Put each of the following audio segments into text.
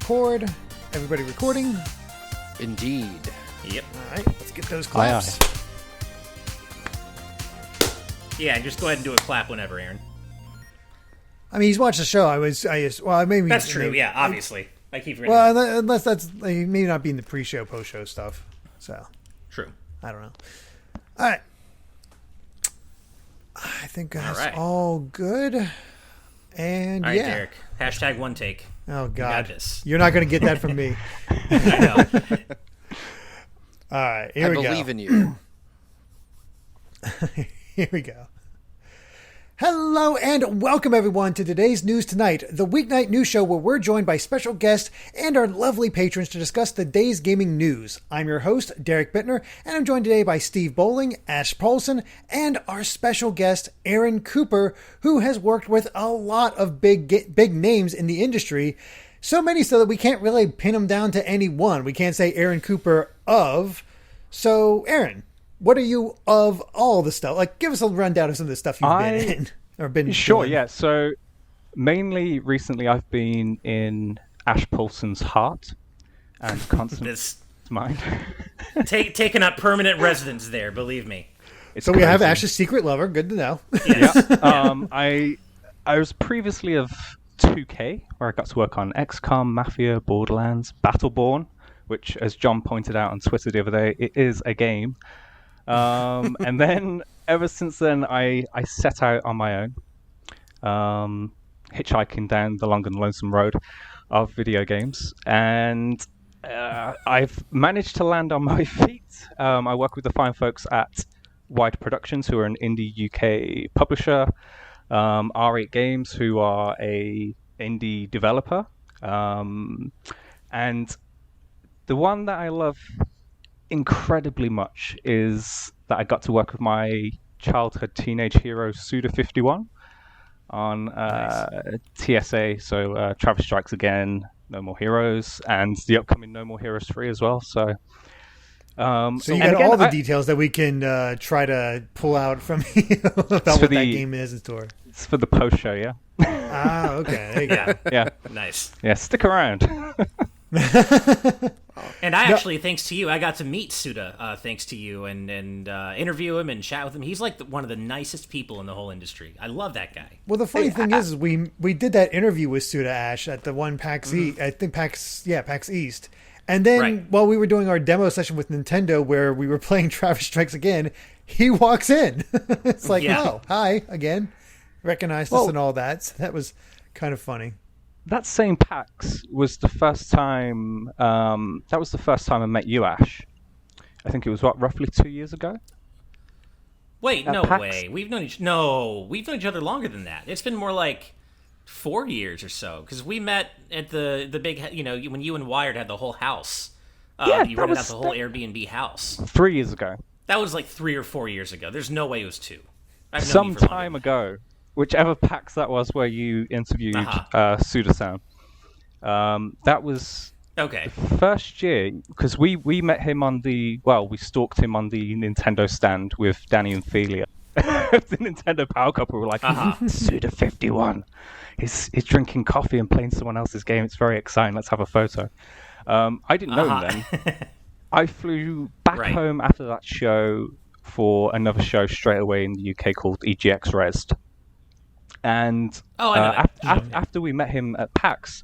record. Everybody recording? Indeed. Yep. All right, let's get those claps. Aye, Yeah, just go ahead and do a clap whenever, Aaron. I mean, he's watched the show. Maybe That's true. maybe, Yeah, obviously. I keep forgetting. Well, unless that's maybe not being the pre-show, post-show stuff. So True. I don't know. All right. I think that's all good. And All right, yeah. Derek. Hashtag one take. Oh, God. You got this. You're not going to get that from me. I know. All right. Here we go. I believe in you. Here we go. Hello and welcome everyone to today's News Tonight, the weeknight news show where we're joined by special guests and our lovely patrons to discuss the day's gaming news. I'm your host, Derek Bittner, and I'm joined today by Steve Bowling, Ash Paulson, and our special guest, Aaron Cooper, who has worked with a lot of big names in the industry. So many so that we can't really pin them down to any one. We can't say Aaron Cooper of. So, Aaron, what are you of all the stuff? Like, give us a rundown of some of the stuff you've been in or been Sure, doing. yeah. So, mainly recently I've been in Ash Paulson's heart and Constance's mind. Taking up permanent residence there, believe me. So we have Ash's secret lover. Good to know. Yes. I was previously of 2K, where I got to work on XCOM, Mafia, Borderlands, Battleborn, which, as John pointed out on Twitter the other day, it is a game. And then ever since then, I set out on my own, hitchhiking down the long and lonesome road of video games. And I've managed to land on my feet. I work with the fine folks at Wide Productions, who are an indie UK publisher, R8 Games, who are a indie developer. And the one that I love incredibly much is that I got to work with my childhood teenage hero Suda51 on TSA, so Travis Strikes Again, No More Heroes, and the upcoming No More Heroes 3 as well. So you got all the details that we can try to pull out from you about what that game is in store. It's for the post show, yeah. Okay, there you go. Yeah, Nice. yeah. Stick around. And I actually, thanks to you, I got to meet Suda, thanks to you, and interview him and chat with him. He's like one of the nicest people in the whole industry. I love that guy. Well, the funny thing is we did that interview with Suda Ash at the one PAX East, I think PAX East. And then while we were doing our demo session with Nintendo where we were playing Travis Strikes Again, he walks in. It's like, oh, hi again. Recognized us and all that. So that was kind of funny. That same PAX was the first time. That was the first time I met you, Ash. I think it was roughly 2 years ago. Wait, no PAX? way. We've known each other longer than that. It's been more like 4 years or so, because we met at the big, when you and Wired had the whole house. You rented out the whole Airbnb house. 3 years ago. That was like 3 or 4 years ago. There's no way it was 2. Some time ago. Whichever PAX that was where you interviewed Suda-san. That was the first year, because we met him we stalked him on the Nintendo stand with Danny and Felia. The Nintendo Power Couple were like, Suda51. He's drinking coffee and playing someone else's game. It's very exciting. Let's have a photo. I didn't know him then. I flew back home after that show for another show straight away in the UK called EGX Resd. And after we met him at PAX,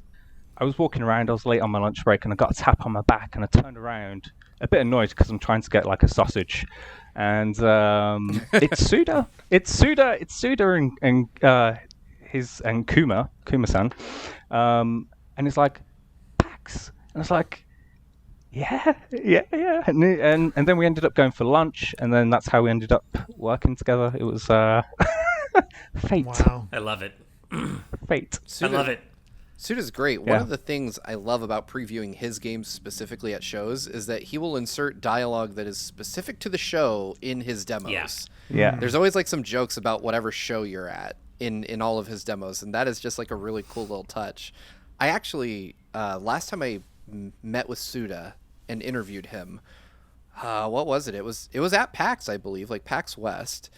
I was walking around, I was late on my lunch break, and I got a tap on my back, and I turned around, a bit annoyed because I'm trying to get like a sausage. And it's Suda. It's Suda and Kuma-san. And it's like, PAX. And it's like, yeah. And then we ended up going for lunch, and then that's how we ended up working together. It was fate. Wow. I love it. Fate. I love it. Suda's great. One of the things I love about previewing his games specifically at shows is that he will insert dialogue that is specific to the show in his demos. Yeah. There's always like some jokes about whatever show you're at in all of his demos, and that is just like a really cool little touch. I actually, last time I met with Suda and interviewed him, what was it? It was at PAX, I believe, like PAX West.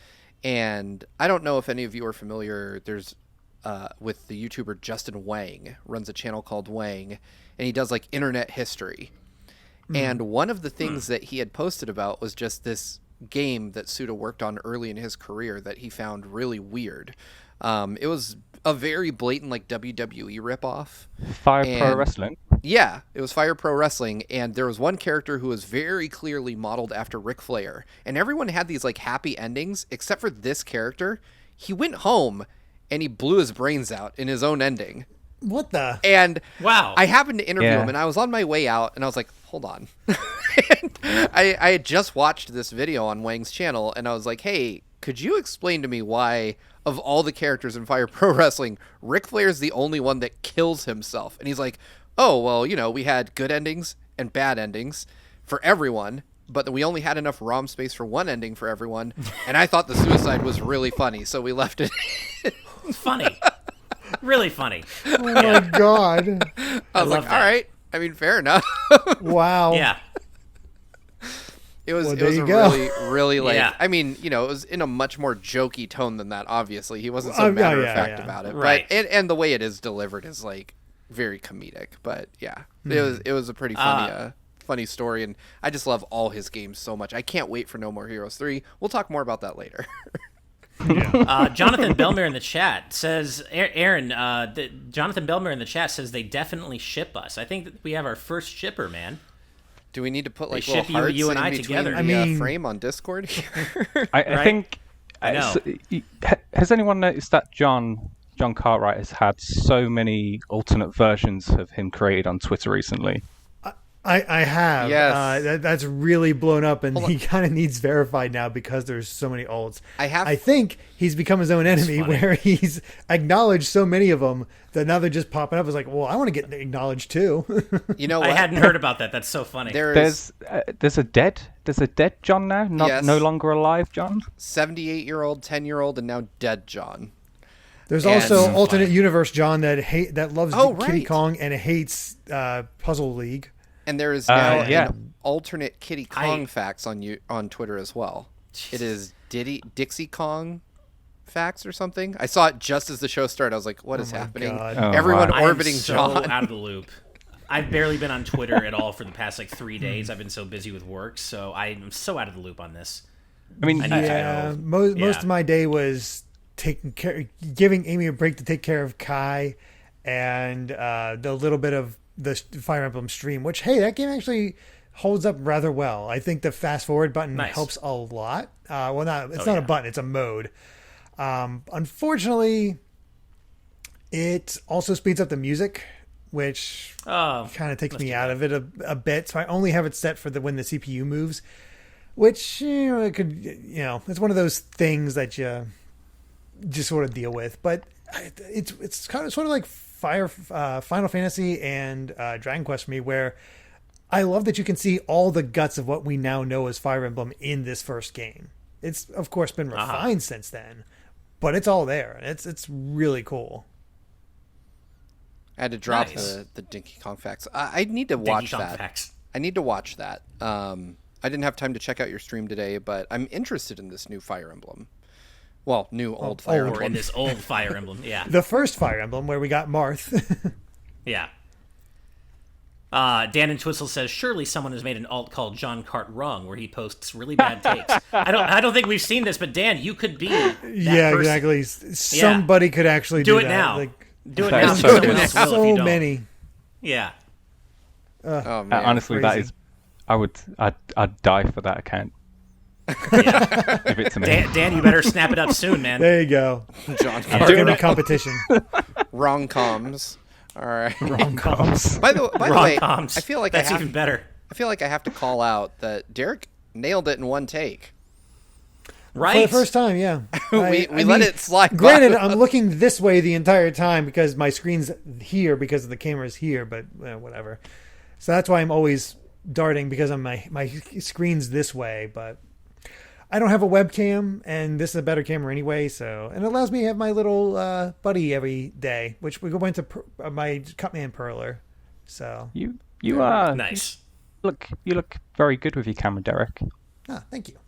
And I don't know if any of you are familiar. There's with the YouTuber Justin Wang, runs a channel called Wang, and he does like internet history. And one of the things that he had posted about was just this game that Suda worked on early in his career that he found really weird. It was a very blatant like WWE ripoff. Fire Pro Wrestling. Yeah, it was Fire Pro Wrestling, and there was one character who was very clearly modeled after Ric Flair, and everyone had these like happy endings except for this character. He went home and he blew his brains out in his own ending. What the? And wow, I happened to interview him, and I was on my way out, and I was like, hold on. I had just watched this video on Wang's channel, and I was like, hey, could you explain to me why, of all the characters in Fire Pro Wrestling, Ric Flair's the only one that kills himself? And he's like, oh, well, you know, we had good endings and bad endings for everyone, but we only had enough ROM space for one ending for everyone, and I thought the suicide was really funny, so we left it. Funny. Really funny. Oh my god. I was like, all right. I mean, fair enough. Wow. Yeah. It was Well, it there was you a go. really like, Yeah. I mean, you know, it was in a much more jokey tone than that, obviously. He wasn't so matter of fact about it. Right. But and the way it is delivered is like very comedic. But yeah. It was a pretty funny story, and I just love all his games so much. I can't wait for No More Heroes 3. We'll talk more about that later. Jonathan Belmer in the chat says, Aaron, Jonathan Belmer in the chat says they definitely ship us. I think that we have our first shipper, man. Do we need to put like They little ship hearts you and in I between together. the I mean- frame on Discord here? I think. I know. Has anyone noticed that John Cartwright has had so many alternate versions of him created on Twitter recently? I have. Yes. That's really blown up, and he kind of needs verified now because there's so many ults. I think he's become his own enemy, where he's acknowledged so many of them that now they're just popping up. It's like, well, I want to get acknowledged too. You know what? I hadn't heard about that. That's so funny. There's a dead John now, no longer alive John. 78-year-old, 10-year-old, and now dead John. There's And- also alternate universe John that loves Kitty right. Kong and hates Puzzle League. And there is now yeah. an alternate Kitty Kong facts on Twitter as well. It is Dixie Kong facts or something. I saw it just as the show started. I was like, what is happening? God. Oh, Everyone wow. orbiting I'm so John. out of the loop. I've barely been on Twitter at all for the past like 3 days. I've been so busy with work, so I'm so out of the loop on this. I mean, I need to Yeah, know. most of my day was giving Amy a break to take care of Kai, and the little bit of the Fire Emblem stream. Which, hey, that game actually holds up rather well. I think the fast forward button helps a lot. It's not a button; it's a mode. Unfortunately, it also speeds up the music, which kind of takes me out of it a bit. So I only have it set for when the CPU moves, which it could, it's one of those things that you just sort of deal with. But it's kind of sort of like Final Fantasy and Dragon Quest for me, where I love that you can see all the guts of what we now know as Fire Emblem in this first game. It's of course been refined since then, but it's all there. It's really cool. I had to drop Nice. the Dinky Kong facts. I need to watch Dinky Kong that. facts. I need to watch that. I didn't have time to check out your stream today, but I'm interested in this new Fire Emblem. Well, old Fire Or Emblem. in this old Fire Emblem, yeah. The first Fire Emblem, where we got Marth. Yeah. Dan and Twistle says, surely someone has made an alt called John Cart Wrong, where he posts really bad takes. I don't think we've seen this, but Dan, you could be that Yeah, person. exactly. Somebody could actually do it that. now. Like, Do it That now. is because so someone good. else will if you so don't. many. Yeah. Oh man, honestly, that crazy. is, I'd die for that account. Yeah. Give it to me. Dan, you better snap it up soon, man. There you go. John We're in a competition. wrong comms. All right. Rom-coms. By the way, Rom-coms. I feel like That's I have, even better. I feel like I have to call out that Derek nailed it in one take. Right? For the first time, yeah. We let it slide by. Granted, I'm looking this way the entire time because my screen's here because the camera's here, but whatever. So that's why I'm always darting, because my screen's this way, but I don't have a webcam, and this is a better camera anyway, and it allows me to have my little buddy every day, which we went to my Cutman Perler. So You are Nice. You look very good with your camera, Derek. thank you.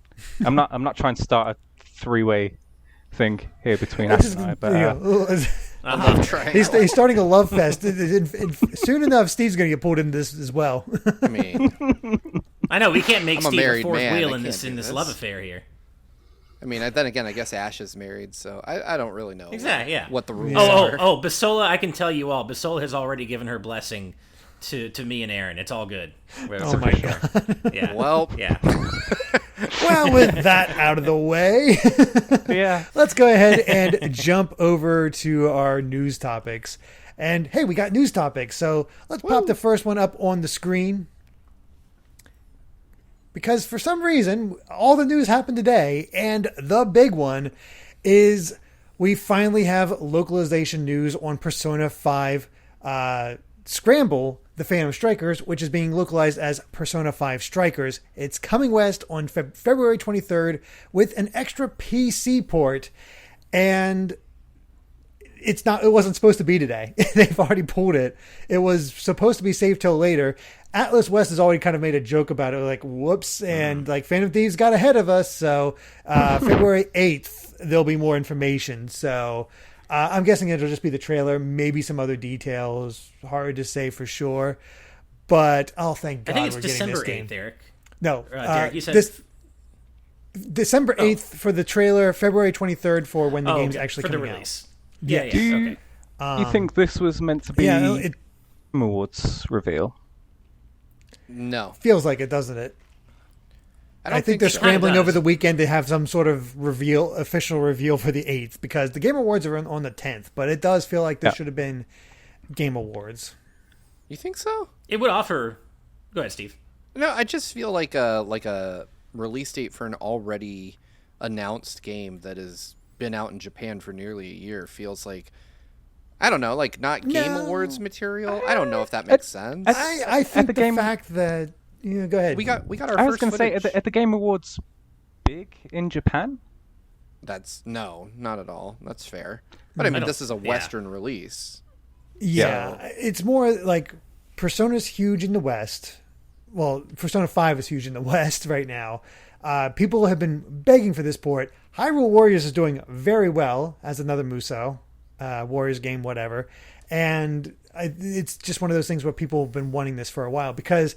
I'm not trying to start a three-way thing here between Ash and I, but a love triangle. He's starting a love fest. Soon enough, Steve's going to get pulled into this as well. I mean, I know we can't make I'm a Steve a married fourth man. wheel I in can't this do this. love affair here. I mean, then again, I guess Ash is married, so I don't really know Exactly. Yeah. what the rules Oh, are. Basola, I can tell you all. Basola has already given her blessing to me and Aaron. It's all good. Oh my god. Yeah. Well, Yeah. Well, with that out of the way, Yeah. let's go ahead and jump over to our news topics. And hey, we got news topics, so let's pop the first one up on the screen. Because for some reason, all the news happened today, and the big one is we finally have localization news on Persona 5 Scramble, the Phantom Strikers, which is being localized as Persona 5 Strikers. It's coming west on February 23rd with an extra PC port, and it wasn't supposed to be today. They've already pulled it. It was supposed to be saved till later. Atlas West has already kind of made a joke about it, like, whoops, and like Phantom Thieves got ahead of us, so February 8th, there'll be more information. So I'm guessing it'll just be the trailer, maybe some other details. Hard to say for sure. But, oh, thank God I think it's we're getting December this game. 8th, Eric. No, Derek, you said December 8th for the trailer, February 23rd for when the game's okay, actually for the coming release. out. Yeah, Yeah. yeah. Do Okay. you think this was meant to be Yeah, it Game Awards reveal? no. feels like it, doesn't it? I don't I think they're so. scrambling does. over the weekend to have some sort of official reveal for the 8th, because the Game Awards are on the 10th, but it does feel like this should have been Game Awards. You think so? It would offer. Go ahead, Steve. No, I just feel like a release date for an already announced game that has been out in Japan for nearly a year feels like, I don't know, like not Game No. Awards material. I don't know if that makes sense. I think the the game- fact that go ahead. we got our I was first going to say, footage. are the Game Awards big in Japan? That's no, not at all. That's fair. But I mean, this is a Western release. Yeah, it's more like Persona's huge in the West. Well, Persona 5 is huge in the West right now. People have been begging for this port. Hyrule Warriors is doing very well as another Musou Warriors game, whatever. And it's just one of those things where people have been wanting this for a while, because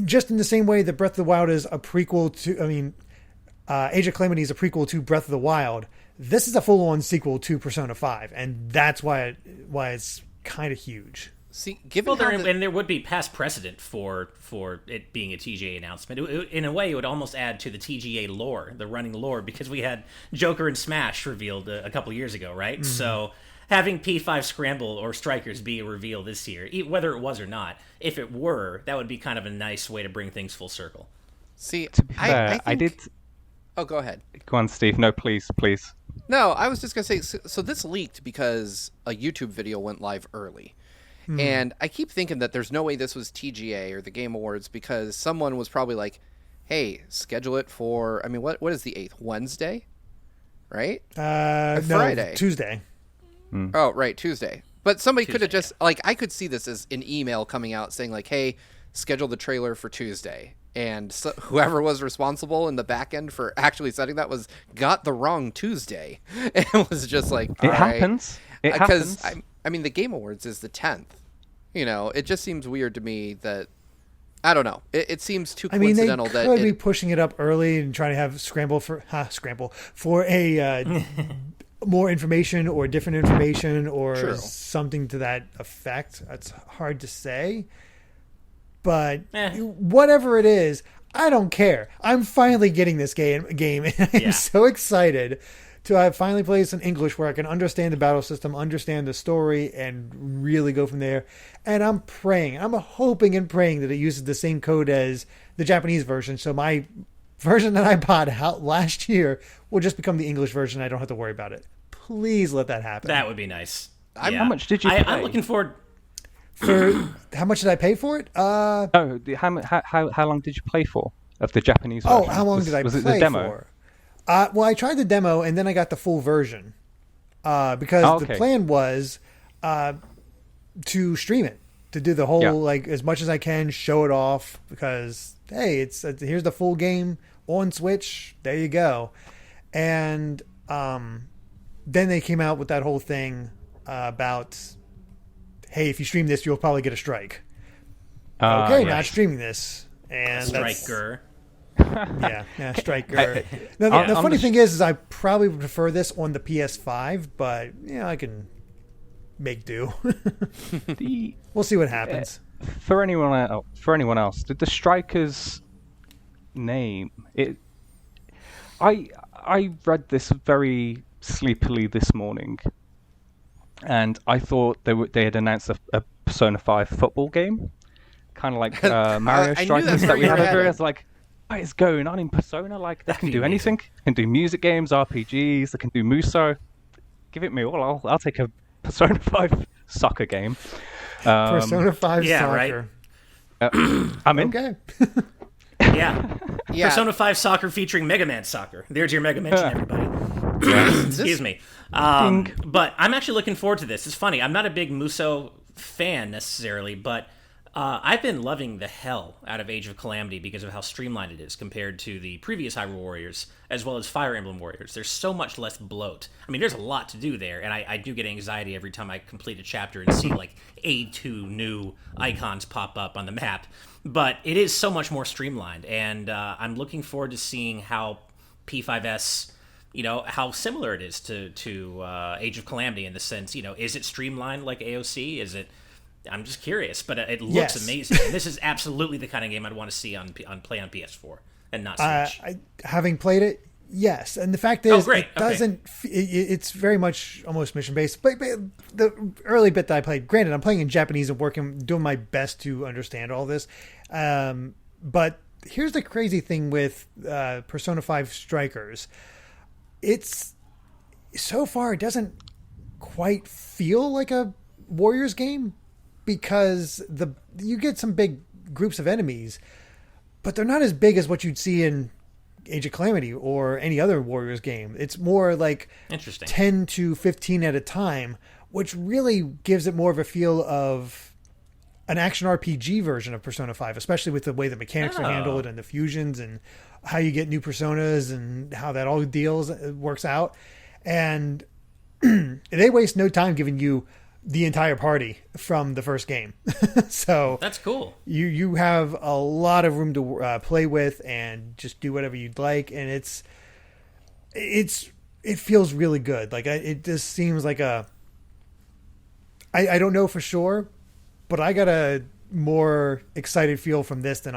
just in the same way that Breath of the Wild is a prequel to, Age of Calamity is a prequel to Breath of the Wild, this is a full-on sequel to Persona 5, and that's why it's kind of huge. See, given Well, how and there would be past precedent for it being a TGA announcement. In a way, it would almost add to the TGA lore, the running lore, because we had Joker and Smash revealed a couple years ago, right? Mm-hmm. So having P5 Scramble or Strikers be a reveal this year, whether it was or not, if it were, that would be kind of a nice way to bring things full circle. see, To be fair, I I think... did. Oh, go ahead. Go on, Steve. No, please. No, I was just gonna say. So this leaked because a YouTube video went live early. And I keep thinking that there's no way this was TGA or the Game Awards, because someone was probably like, hey, schedule it for, I mean, what is the 8th? Wednesday? Right? No, Friday. Tuesday. Oh, right, Tuesday. But somebody could have just, like, I could see this as an email coming out saying, like, hey, schedule the trailer for Tuesday. And so whoever was responsible in the back end for actually setting that got the wrong Tuesday. And was just like, It all right. happens. It Because happens. I mean, the Game Awards is the 10th. It just seems weird to me that, I don't know. It seems too I mean, they coincidental could that be pushing it up early and trying to have Scramble for a more information or different information or True. something to that effect. That's hard to say. But Eh. whatever it is, I don't care. I'm finally getting this game and I'm Yeah. so excited to have finally played some English where I can understand the battle system, understand the story, and really go from there. And I'm hoping and praying that it uses the same code as the Japanese version, so my version that I bought out last year will just become the English version. I don't have to worry about it. Please let that happen. That would be nice. How much did you I'm pay? looking forward. For how much did I pay for it? Oh, how long did you play for of the Japanese version? Oh, how long did I was play it the demo? for? Well, I tried the demo and then I got the full version because the plan was to stream it, to do the whole like as much as I can, show it off, because hey, here's the full game on Switch. There you go. And then they came out with that whole thing about, hey, if you stream this, you'll probably get a strike. Okay, not streaming this. And Striker. Striker. Now, the funny thing is I probably prefer this on the PS5, but I can make do. We'll see what happens. For anyone else, did the Striker's name? I read this very sleepily this morning, and I thought they had announced a Persona 5 football game, kind of like Mario Strikers that we had over here. It's like, what is going on in Persona? Like, they can do anything. They can do music games, RPGs. They can do Muso. Give it me all. I'll take a Persona 5 soccer game. Persona 5 soccer. Right. I'm in. Okay. Yeah. Persona 5 soccer featuring Mega Man Soccer. There's your Mega Mention, everybody. Excuse me. But I'm actually looking forward to this. It's funny. I'm not a big Muso fan necessarily, but I've been loving the hell out of Age of Calamity because of how streamlined it is compared to the previous Hyrule Warriors, as well as Fire Emblem Warriors. There's so much less bloat. I mean, there's a lot to do there, and I do get anxiety every time I complete a chapter and see, like, 82 new icons pop up on the map. But it is so much more streamlined, and I'm looking forward to seeing how P5S, how similar it is to Age of Calamity in the sense, is it streamlined like AOC? Is it... I'm just curious, but it looks amazing. And this is absolutely the kind of game I'd want to see on PS4 and not Switch. Having played it, yes. And the fact is, it doesn't. It's very much almost mission based. But the early bit that I played, granted, I'm playing in Japanese and doing my best to understand all this. But here's the crazy thing with Persona 5 Strikers. It's so far it doesn't quite feel like a Warriors game. Because you get some big groups of enemies, but they're not as big as what you'd see in Age of Calamity or any other Warriors game. It's more like 10 to 15 at a time, which really gives it more of a feel of an action RPG version of Persona 5, especially with the way the mechanics are handled and the fusions and how you get new personas and how that all works out. And they waste no time giving you the entire party from the first game. So that's cool. You have a lot of room to play with and just do whatever you'd like. And it feels really good. Like it just seems like I don't know for sure, but I got a more excited feel from this than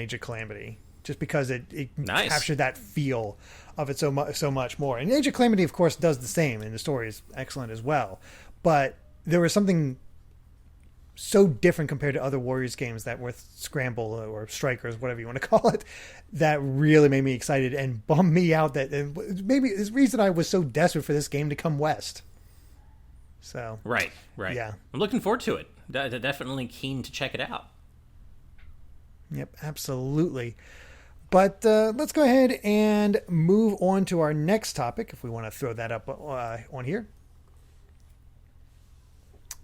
Age of Calamity, just because it captured that feel of it so much more. And Age of Calamity, of course, does the same, and the story is excellent as well. But there was something so different compared to other Warriors games that were Scramble or Strikers, whatever you want to call it, that really made me excited and bummed me out. That maybe it's the reason I was so desperate for this game to come west. So right, yeah, I'm looking forward to it. Definitely keen to check it out. Yep, absolutely. But let's go ahead and move on to our next topic, if we want to throw that up on here.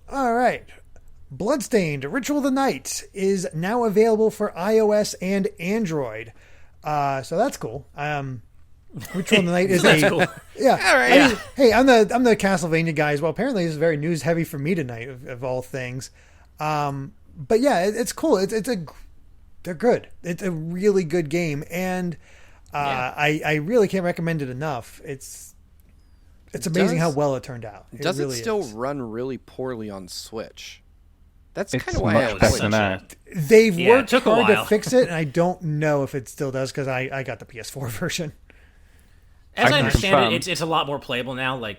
All right. Bloodstained, Ritual of the Night is now available for iOS and Android. So that's cool. Ritual of the Night is cool. Yeah. All right. I mean, hey, I'm the Castlevania guy as well. Apparently this is very news heavy for me tonight of all things. But yeah, it's cool. They're good. It's a really good game. And I really can't recommend it enough. It's amazing how well it turned out. Does really it still run really poorly on Switch? That's kind of why I better than that. They've worked hard to fix it, and I don't know if it still does because I got the PS4 version. As I understand it, it's a lot more playable now. I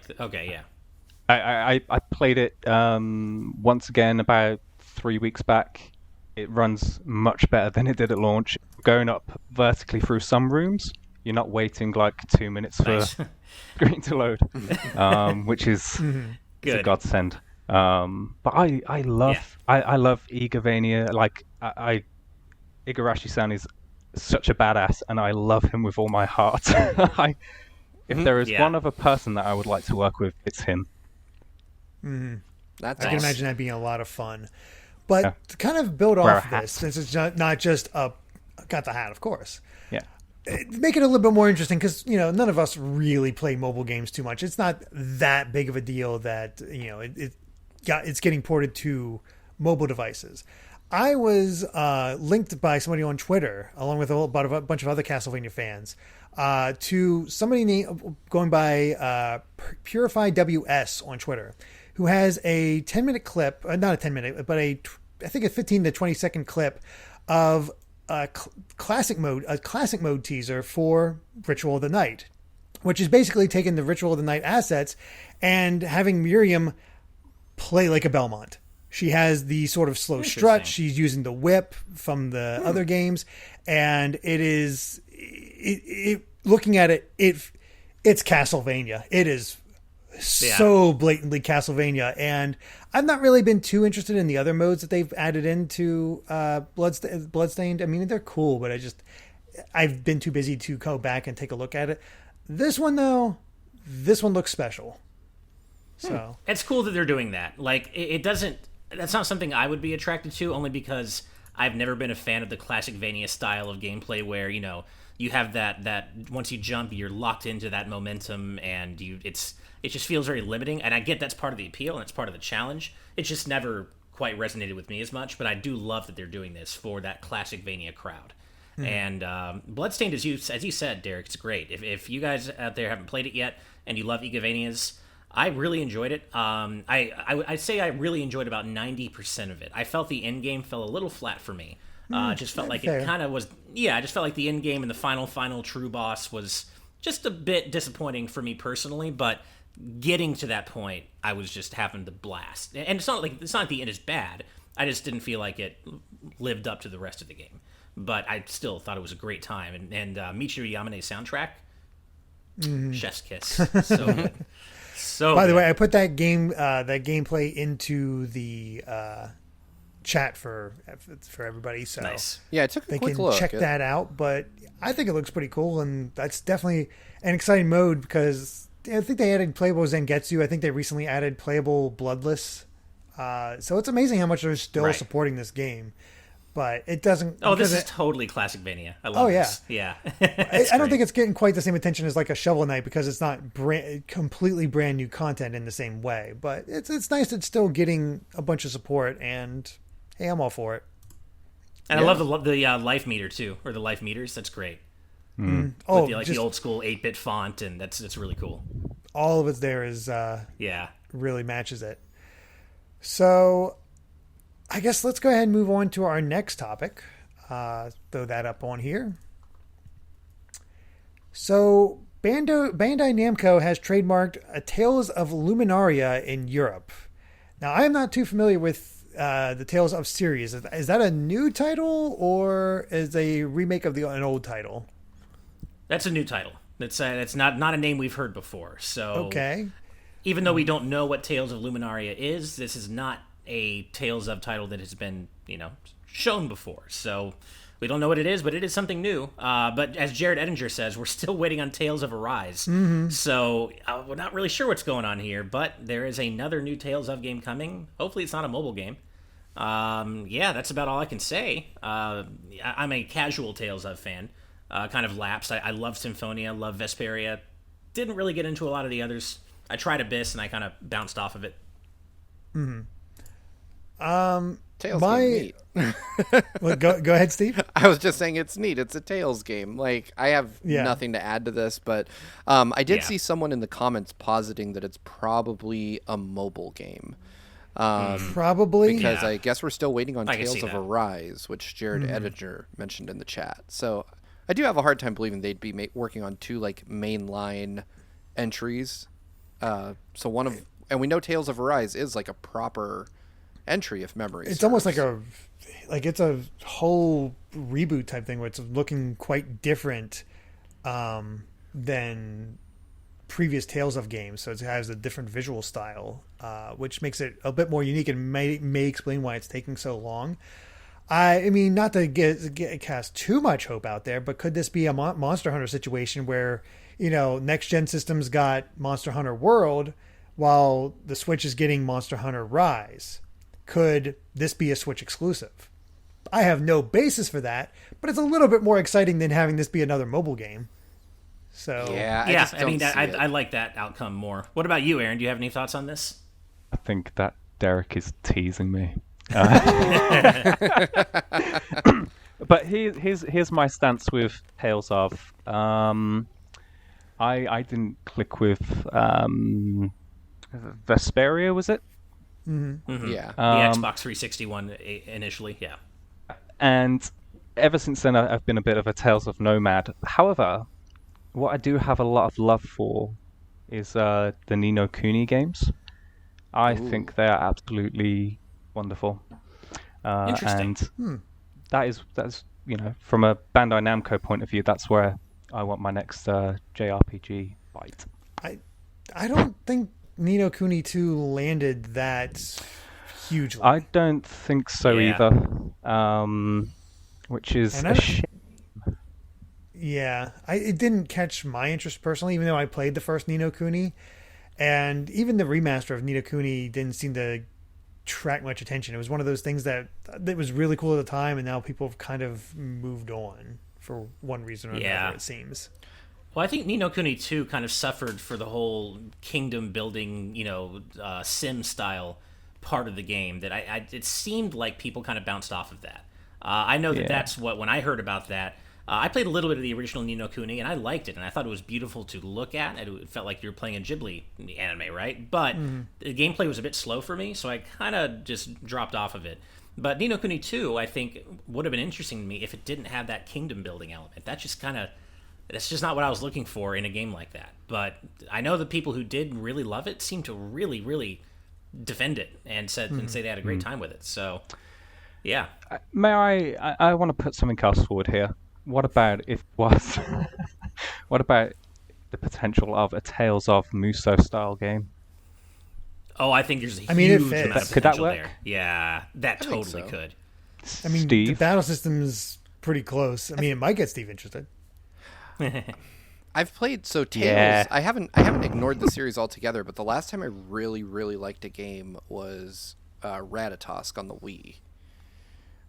played it once again about 3 weeks back. It runs much better than it did at launch. Going up vertically through some rooms, you're not waiting like 2 minutes for screen to load, which is a godsend. But I love Igavania. Like Igarashi-san is such a badass, and I love him with all my heart. If there is one other person that I would like to work with, it's him. I can imagine that being a lot of fun. But to kind of build off this, since it's not just got the hat, of course. Yeah. make it a little bit more interesting because, none of us really play mobile games too much. It's not that big of a deal that, it's getting ported to mobile devices. I was linked by somebody on Twitter, along with a bunch of other Castlevania fans, to somebody going by Purify WS on Twitter, who has a 10-minute clip, not a 10-minute, but I think a 15 to 20-second clip of a classic mode teaser for Ritual of the Night, which is basically taking the Ritual of the Night assets and having Miriam play like a Belmont. She has the sort of slow strut. She's using the whip from the other games, and looking at it, it's Castlevania. It is so blatantly Castlevania, and I've not really been too interested in the other modes that they've added into Bloodstained. I mean, they're cool, but I've been too busy to go back and take a look at it. This one looks special. So it's cool that they're doing that. Like, it doesn't. That's not something I would be attracted to, only because I've never been a fan of the classic Vania style of gameplay where, you have that once you jump, you're locked into that momentum, and it just feels very limiting. And I get that's part of the appeal and it's part of the challenge. It just never quite resonated with me as much, but I do love that they're doing this for that classic Vania crowd. And Bloodstained, as you said, Derek, it's great. If you guys out there haven't played it yet and you love Igavanias, I really enjoyed it. I'd say I really enjoyed about 90% of it. I felt the end game fell a little flat for me. Just felt like it kind of was. Yeah, I just felt like the end game and the final true boss was just a bit disappointing for me personally. But getting to that point, I was just having the blast. And it's not like the end is bad. I just didn't feel like it lived up to the rest of the game. But I still thought it was a great time. And Michiru Yamane's soundtrack, chef's kiss, so good. So by the way, I put that gameplay into the chat for everybody, so nice. Yeah, I took a quick look. They can check that out, but I think it looks pretty cool, and that's definitely an exciting mode because I think they added playable Zangetsu. I think they recently added playable Bloodless. So it's amazing how much they're still supporting this game. But it doesn't... Oh, this is totally classic Vania. I love this. Yeah. I don't think it's getting quite the same attention as like a Shovel Knight because it's not completely brand new content in the same way. But it's nice it's still getting a bunch of support, and hey, I'm all for it. And I love the life meter too, or the life meters. That's great. Mm. With the old school 8-bit font, and that's really cool. All of it there is really matches it. So I guess let's go ahead and move on to our next topic. Throw that up on here. So Bandai Namco has trademarked a Tales of Luminaria in Europe. Now, I am not too familiar with the Tales of series. Is that a new title or is a remake of an old title? That's a new title. It's not a name we've heard before. So okay. Even though we don't know what Tales of Luminaria is, this is not a Tales of title that has been, shown before. So we don't know what it is, but it is something new. But as Jared Edinger says, we're still waiting on Tales of Arise. Mm-hmm. So we're not really sure what's going on here, but there is another new Tales of game coming. Hopefully it's not a mobile game. That's about all I can say. I'm a casual Tales of fan, kind of lapsed. I love Symphonia, love Vesperia. Didn't really get into a lot of the others. I tried Abyss and I kind of bounced off of it. Mm-hmm. Tales game neat. Well, go ahead, Steve. I was just saying it's neat. It's a Tales game. Like, I have nothing to add to this, but I did see someone in the comments positing that it's probably a mobile game. Probably. Because I guess we're still waiting on Tales of Arise, which Jared Edinger mentioned in the chat. So I do have a hard time believing they'd be working on two mainline entries. And we know Tales of Arise is like a proper entry if memory serves. It's almost like it's a whole reboot type thing where it's looking quite different than previous Tales of games. So it has a different visual style, which makes it a bit more unique and may explain why it's taking so long. I mean, not to cast too much hope out there, but could this be a Monster Hunter situation where, next gen systems got Monster Hunter World while the Switch is getting Monster Hunter Rise? Could this be a Switch exclusive? I have no basis for that, but it's a little bit more exciting than having this be another mobile game. So Yeah, I like that outcome more. What about you, Aaron? Do you have any thoughts on this? I think that Derek is teasing me. But here's my stance with Tales of. I didn't click with Vesperia, was it? Mm-hmm. Yeah. The Xbox 360 one initially, yeah. And ever since then, I've been a bit of a Tales of Nomad. However, what I do have a lot of love for is the Ni no Kuni games. I think they are absolutely wonderful. Interesting. And that's from a Bandai Namco point of view, that's where I want my next JRPG bite. I don't think Ni no Kuni 2 landed that hugely. I don't think so either, which is a shame. Yeah, it didn't catch my interest personally, even though I played the first Ni no Kuni, and even the remaster of Ni no Kuni didn't seem to track much attention. It was one of those things that was really cool at the time, and now people have kind of moved on for one reason or another, it seems. Well, I think Ni no Kuni 2 kind of suffered for the whole kingdom building, sim style part of the game. That it seemed like people kind of bounced off of that. I know that's what, when I heard about that, I played a little bit of the original Ni no Kuni, and I liked it, and I thought it was beautiful to look at. It felt like you were playing a Ghibli anime, right? But the gameplay was a bit slow for me, so I kind of just dropped off of it. But Ni no Kuni 2, I think, would have been interesting to me if it didn't have that kingdom building element. That's just not what I was looking for in a game like that. But I know the people who did really love it seem to really, really defend it and say they had a great time with it. So, yeah. I want to put something else forward here. What about what about the potential of a Tales of Muso style game? Oh, I think there's a huge amount of potential could that work? there. Yeah, that totally could. I mean, Steve? the battle system's pretty close. I mean, it might get Steve interested. I've played Tales. Yeah. I haven't ignored the series altogether, but the last time I really, really liked a game was Ratatosk on the Wii.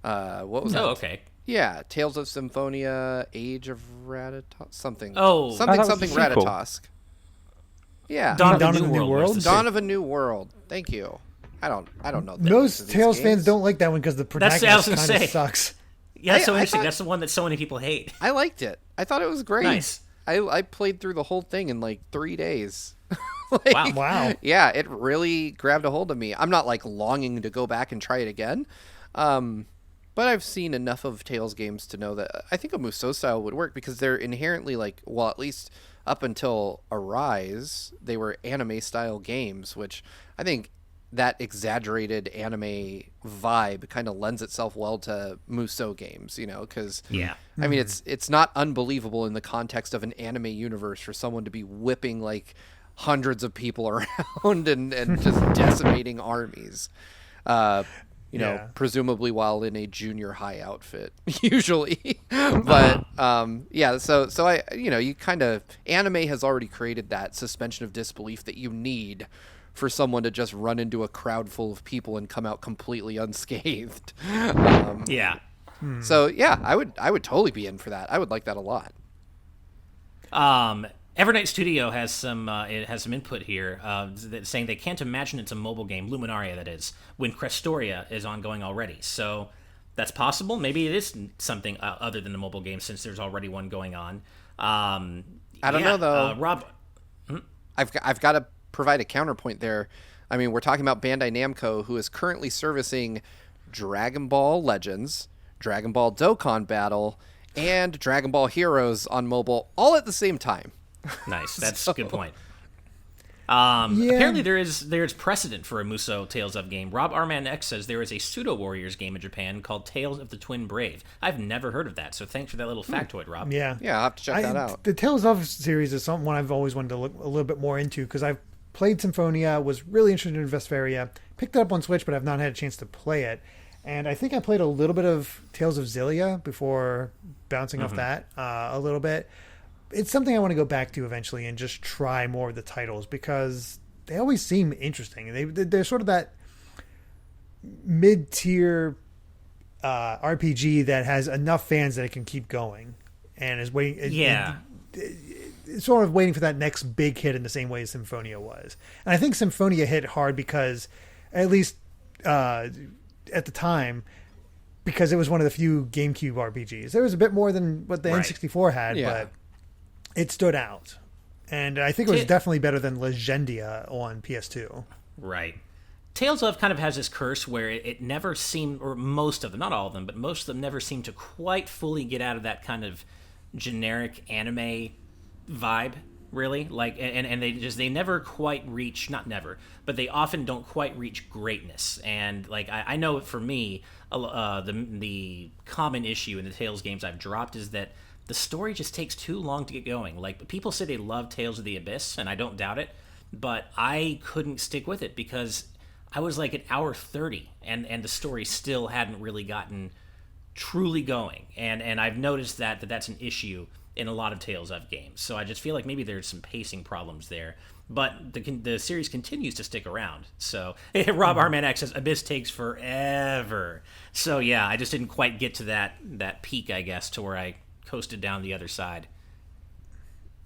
What was that? Oh, okay. Yeah, Tales of Symphonia, Age of Ratatosk, something. Oh. something that was a sequel. Ratatosk. Yeah, Dawn of a New World? Dawn of a New World. Thank you. I don't know. Most Tales fans don't like that one because the protagonist kind of sucks. Yeah, that's so I interesting. thought- That's the one that so many people hate. I liked it. I thought it was great. Nice. I played through the whole thing in like 3 days. Wow. Yeah, it really grabbed a hold of me. I'm not like longing to go back and try it again. But I've seen enough of Tales games to know that I think a Musou style would work because they're inherently at least up until Arise, they were anime style games, which I think that exaggerated anime vibe kind of lends itself well to Musou games, because I mean it's not unbelievable in the context of an anime universe for someone to be whipping like hundreds of people around and just decimating armies. Presumably while in a junior high outfit, usually. But so I, you kind of, anime has already created that suspension of disbelief that you need for someone to just run into a crowd full of people and come out completely unscathed. So yeah, I would totally be in for that. I would like that a lot. Evernight Studio has some input here, saying they can't imagine it's a mobile game, Luminaria that is, when Crestoria is ongoing already. So that's possible. Maybe it is something other than the mobile game since there's already one going on. I don't know though. Rob, I've got to provide a counterpoint there. I mean, we're talking about Bandai Namco, who is currently servicing Dragon Ball Legends, Dragon Ball Dokkan Battle, and Dragon Ball Heroes on mobile all at the same time. Nice. That's a good point. Apparently there's precedent for a Musou Tales of game. Rob Arman X says there is a Pseudo Warriors game in Japan called Tales of the Twin Brave. I've never heard of that, so thanks for that little factoid, Rob. Yeah, I'll have to check that out. The Tales of series is something I've always wanted to look a little bit more into because I've played Symphonia, was really interested in Vesperia, picked it up on Switch, but I've not had a chance to play it. And I think I played a little bit of Tales of Xillia before bouncing off that a little bit. It's something I want to go back to eventually and just try more of the titles because they always seem interesting. They're sort of that mid-tier RPG that has enough fans that it can keep going, and is waiting. It's sort of waiting for that next big hit in the same way as Symphonia was. And I think Symphonia hit hard because, at least at the time, because it was one of the few GameCube RPGs. There was a bit more than what the N64 had, but it stood out. And I think it was definitely better than Legendia on PS2. Right. Tales of kind of has this curse where it never seemed, or most of them, not all of them, but most of them never seem to quite fully get out of that kind of generic anime vibe, really. Like, and they never quite reach, not never, but they often don't quite reach greatness. And like, I know for me, the common issue in the Tales games I've dropped is that the story just takes too long to get going. Like, people say they love Tales of the Abyss, and I don't doubt it, but I couldn't stick with it because I was like at hour 30, and the story still hadn't really gotten truly going. And I've noticed that's an issue in a lot of Tales of games. So I just feel like maybe there's some pacing problems there. But the series continues to stick around. So Rob Arman X says Abyss takes forever. So yeah, I just didn't quite get to that peak, I guess, to where I coasted down the other side.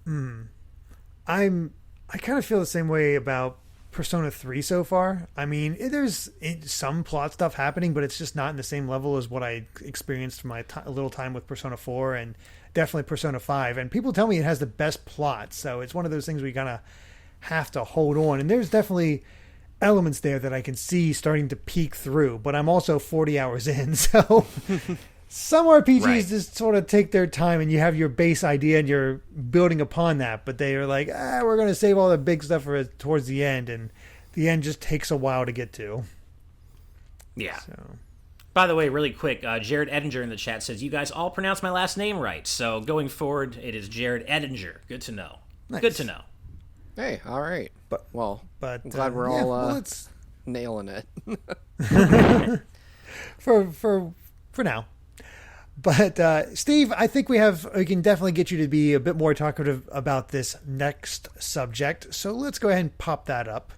I kind of feel the same way about Persona 3 so far. I mean, there's some plot stuff happening, but it's just not in the same level as what I experienced from my little time with Persona 4 and definitely Persona 5. And people tell me it has the best plot, so it's one of those things we kind of have to hold on. And there's definitely elements there that I can see starting to peek through, but I'm also 40 hours in, so some RPGs just sort of take their time and you have your base idea and you're building upon that, but they are like, we're going to save all the big stuff for towards the end, and the end just takes a while to get to. Yeah. So. By the way, really quick, Jared Edinger in the chat says, you guys all pronounce my last name right, so going forward, it is Jared Edinger. Good to know. Nice. Good to know. Hey, all right. But I'm glad we're all nailing it. for now. But Steve, I think we can definitely get you to be a bit more talkative about this next subject. So let's go ahead and pop that up.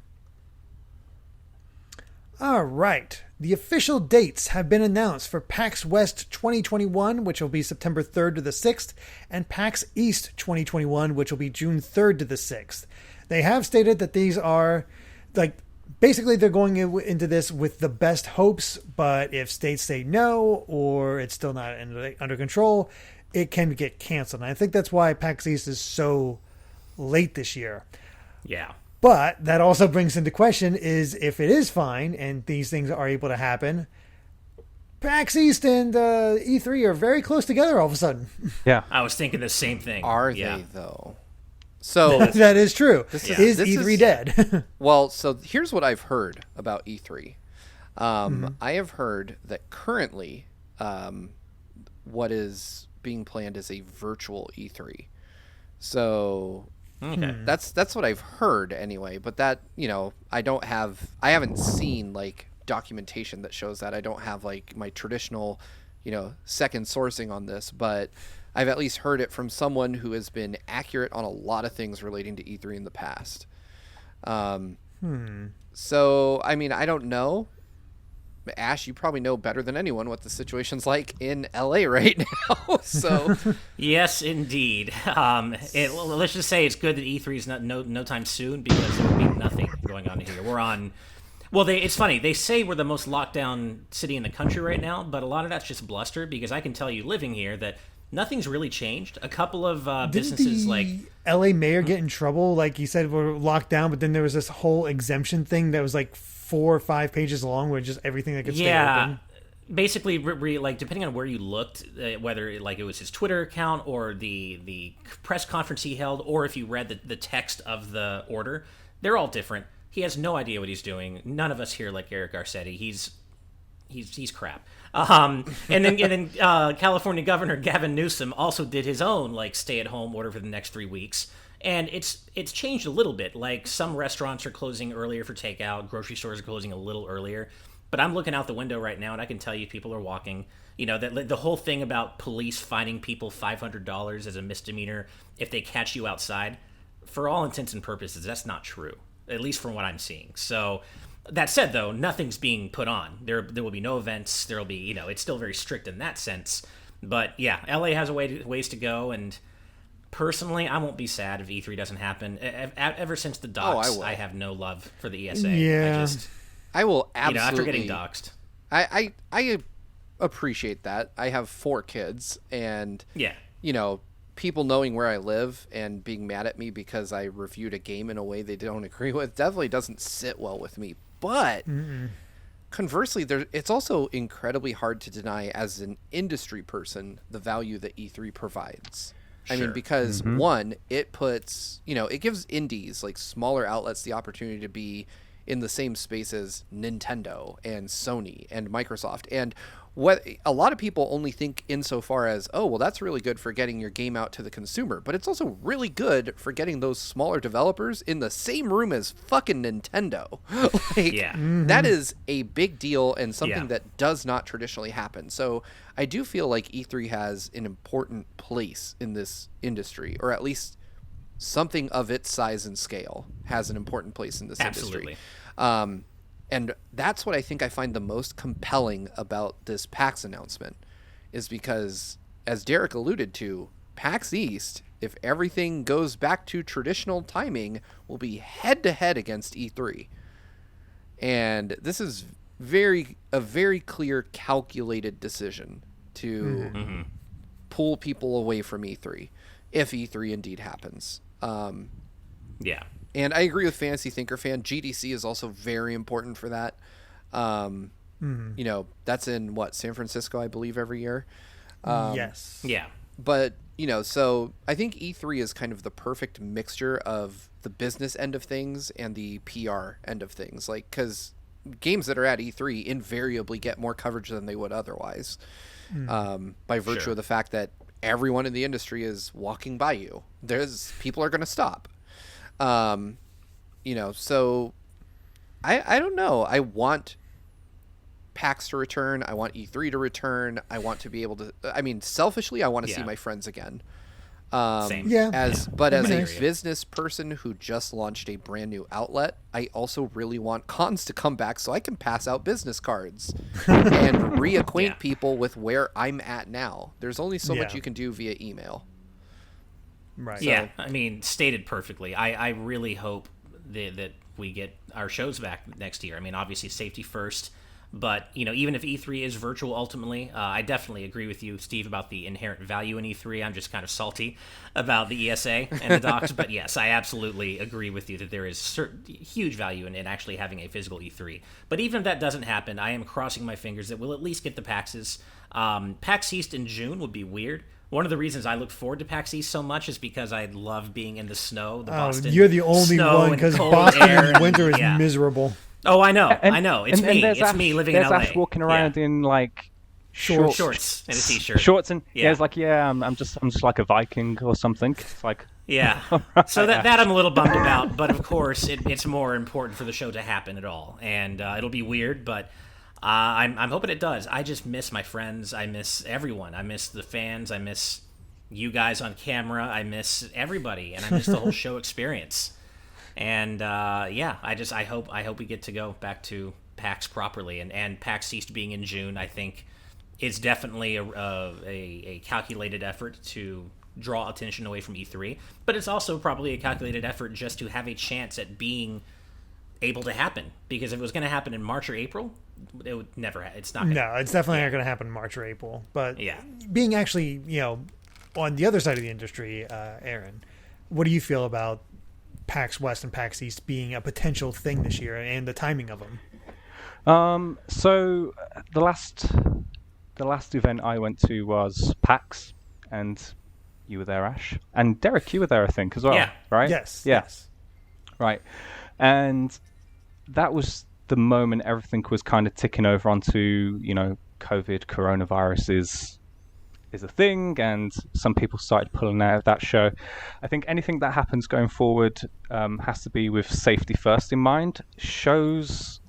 All right. The official dates have been announced for PAX West 2021, which will be September 3rd to the 6th, and PAX East 2021, which will be June 3rd to the 6th. They have stated that these are, like, basically they're going into this with the best hopes, but if states say no or it's still not under control, it can get canceled. And I think that's why PAX East is so late this year. Yeah. But that also brings into question is if it is fine and these things are able to happen, PAX East and E3 are very close together all of a sudden. Yeah. I was thinking the same thing. Are they, though? So that is true. Is E3 dead? Well, so here's what I've heard about E3. I have heard that currently what is being planned is a virtual E3. So that's what I've heard anyway. But that, I haven't seen like documentation that shows that. I don't have like my traditional, second sourcing on this, but I've at least heard it from someone who has been accurate on a lot of things relating to E3 in the past. So, I mean, I don't know. Ash, you probably know better than anyone what the situation's like in LA right now. So, yes, indeed. Let's just say it's good that E3 is not no time soon, because there will be nothing going on here. We're on. Well, it's funny. They say we're the most locked down city in the country right now, but a lot of that's just bluster, because I can tell you, living here, that nothing's really changed. A couple of businesses like LA mayor get in trouble. Like he said, we're locked down, but then there was this whole exemption thing that was like 4 or 5 pages long, where just everything that could stay open. Basically, like depending on where you looked, whether it was his Twitter account or the press conference he held, or if you read the text of the order, they're all different. He has no idea what he's doing. None of us here like Eric Garcetti. He's crap. And then California Governor Gavin Newsom also did his own like stay-at-home order for the next 3 weeks, and it's changed a little bit. Like some restaurants are closing earlier for takeout, grocery stores are closing a little earlier. But I'm looking out the window right now, and I can tell you people are walking. That the whole thing about police fining people $500 as a misdemeanor if they catch you outside, for all intents and purposes, that's not true. At least from what I'm seeing. So That said, though, nothing's being put on. There will be no events. There will be, it's still very strict in that sense. But yeah, LA has ways to go, and personally, I won't be sad if E3 doesn't happen. Ever since the docs, I have no love for the ESA. Yeah. I will absolutely. After getting doxxed. I appreciate that. I have 4 kids, and people knowing where I live and being mad at me because I reviewed a game in a way they don't agree with definitely doesn't sit well with me. But conversely, it's also incredibly hard to deny as an industry person the value that E3 provides. Sure. I mean, because one, it puts, it gives indies, like smaller outlets, the opportunity to be in the same space as Nintendo and Sony and Microsoft. And what a lot of people only think insofar as, oh, well, that's really good for getting your game out to the consumer, but it's also really good for getting those smaller developers in the same room as fucking Nintendo. That is a big deal and something that does not traditionally happen. So I do feel like E3 has an important place in this industry, or at least something of its size and scale has an important place in this industry. And that's what I think I find the most compelling about this PAX announcement, is because, as Derek alluded to, PAX East, if everything goes back to traditional timing, will be head-to-head against E3. And this is a very clear, calculated decision to pull people away from E3, if E3 indeed happens. And I agree with Fantasy Thinker Fan. GDC is also very important for that. That's in San Francisco, I believe, every year. Yes. Yeah. But, so I think E3 is kind of the perfect mixture of the business end of things and the PR end of things. Like, because games that are at E3 invariably get more coverage than they would otherwise, by virtue of the fact that everyone in the industry is walking by you. People are going to stop. So I don't know. I want PAX to return. I want E3 to return. I want to be able to, selfishly, I want to see my friends again. Same. But as a business person who just launched a brand new outlet, I also really want cons to come back so I can pass out business cards and reacquaint people with where I'm at now. There's only so much you can do via email. Right. Yeah, stated perfectly. I really hope that we get our shows back next year. Obviously safety first, but even if E3 is virtual ultimately, I definitely agree with you, Steve, about the inherent value in E3. I'm just kind of salty about the ESA and the docs, but yes, I absolutely agree with you that there is huge value in actually having a physical E3. But even if that doesn't happen, I am crossing my fingers that we'll at least get the PAXs. PAX East in June would be weird. One of the reasons I look forward to PAX East so much is because I love being in the snow. Boston you're the only one, because Boston in winter is miserable. Oh, I know. It's me. It's me living in LA. There's Ash walking around in like shorts and a t-shirt. Shorts and it's like I'm just like a Viking or something. It's like So that I'm a little bummed about, but of course it's more important for the show to happen at all, and it'll be weird, but. I'm hoping it does. I just miss my friends. I miss everyone. I miss the fans. I miss you guys on camera. I miss everybody, and I miss the whole show experience. And I hope we get to go back to PAX properly. And PAX East being in June, I think, is definitely a calculated effort to draw attention away from E3. But it's also probably a calculated effort just to have a chance at being able to happen, because if it was going to happen in March or April, it would never. It's not. No, it's definitely not going to happen in March or April. But being actually, on the other side of the industry, Aaron, what do you feel about PAX West and PAX East being a potential thing this year and the timing of them? So the last event I went to was PAX, and you were there, Ash, and Derek, you were there, I think, as well. Yeah. Right. Yes. Right. And that was the moment everything was kind of ticking over onto, coronavirus is a thing, and some people started pulling out of that show. I think anything that happens going forward has to be with safety first in mind. Shows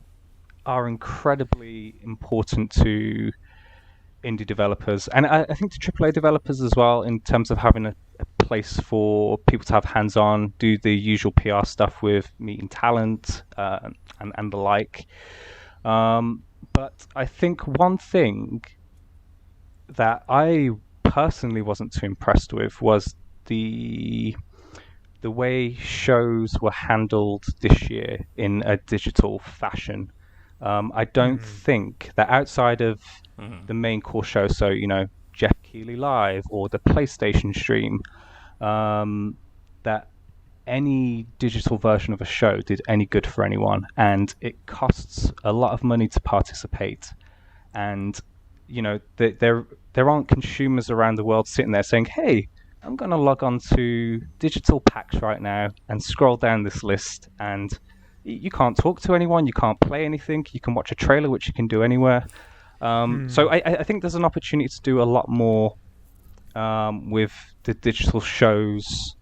are incredibly important to indie developers, and I think to AAA developers as well, in terms of having a place for people to have hands-on, do the usual PR stuff with meeting talent and the like. But I think one thing that I personally wasn't too impressed with was the way shows were handled this year in a digital fashion. I don't think that outside of the main core show, so Jeff Keighley Live or the PlayStation stream, that any digital version of a show did any good for anyone, and it costs a lot of money to participate. And there aren't consumers around the world sitting there saying, "Hey, I'm going to log on to Digital PAX right now and scroll down this list," and you can't talk to anyone, you can't play anything, you can watch a trailer, which you can do anywhere. So I think there's an opportunity to do a lot more with the digital shows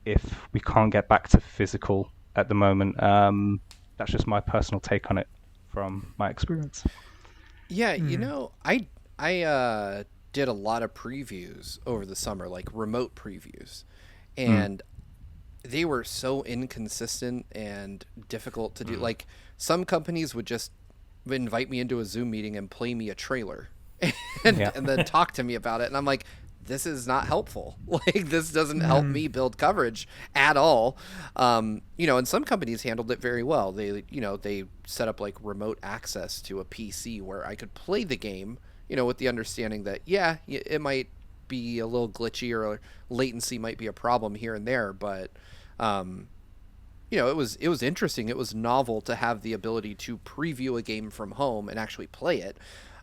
if we can't get back to physical at the moment. That's just my personal take on it from my experience. Yeah, I did a lot of previews over the summer, like remote previews, and they were so inconsistent and difficult to do. Like, some companies would just invite me into a Zoom meeting and play me a trailer and then talk to me about it. And I'm like, this is not helpful. Like, this doesn't help me build coverage at all. And some companies handled it very well. They set up like remote access to a PC where I could play the game, with the understanding that, it might be a little glitchy or latency might be a problem here and there. But, it was interesting. It was novel to have the ability to preview a game from home and actually play it.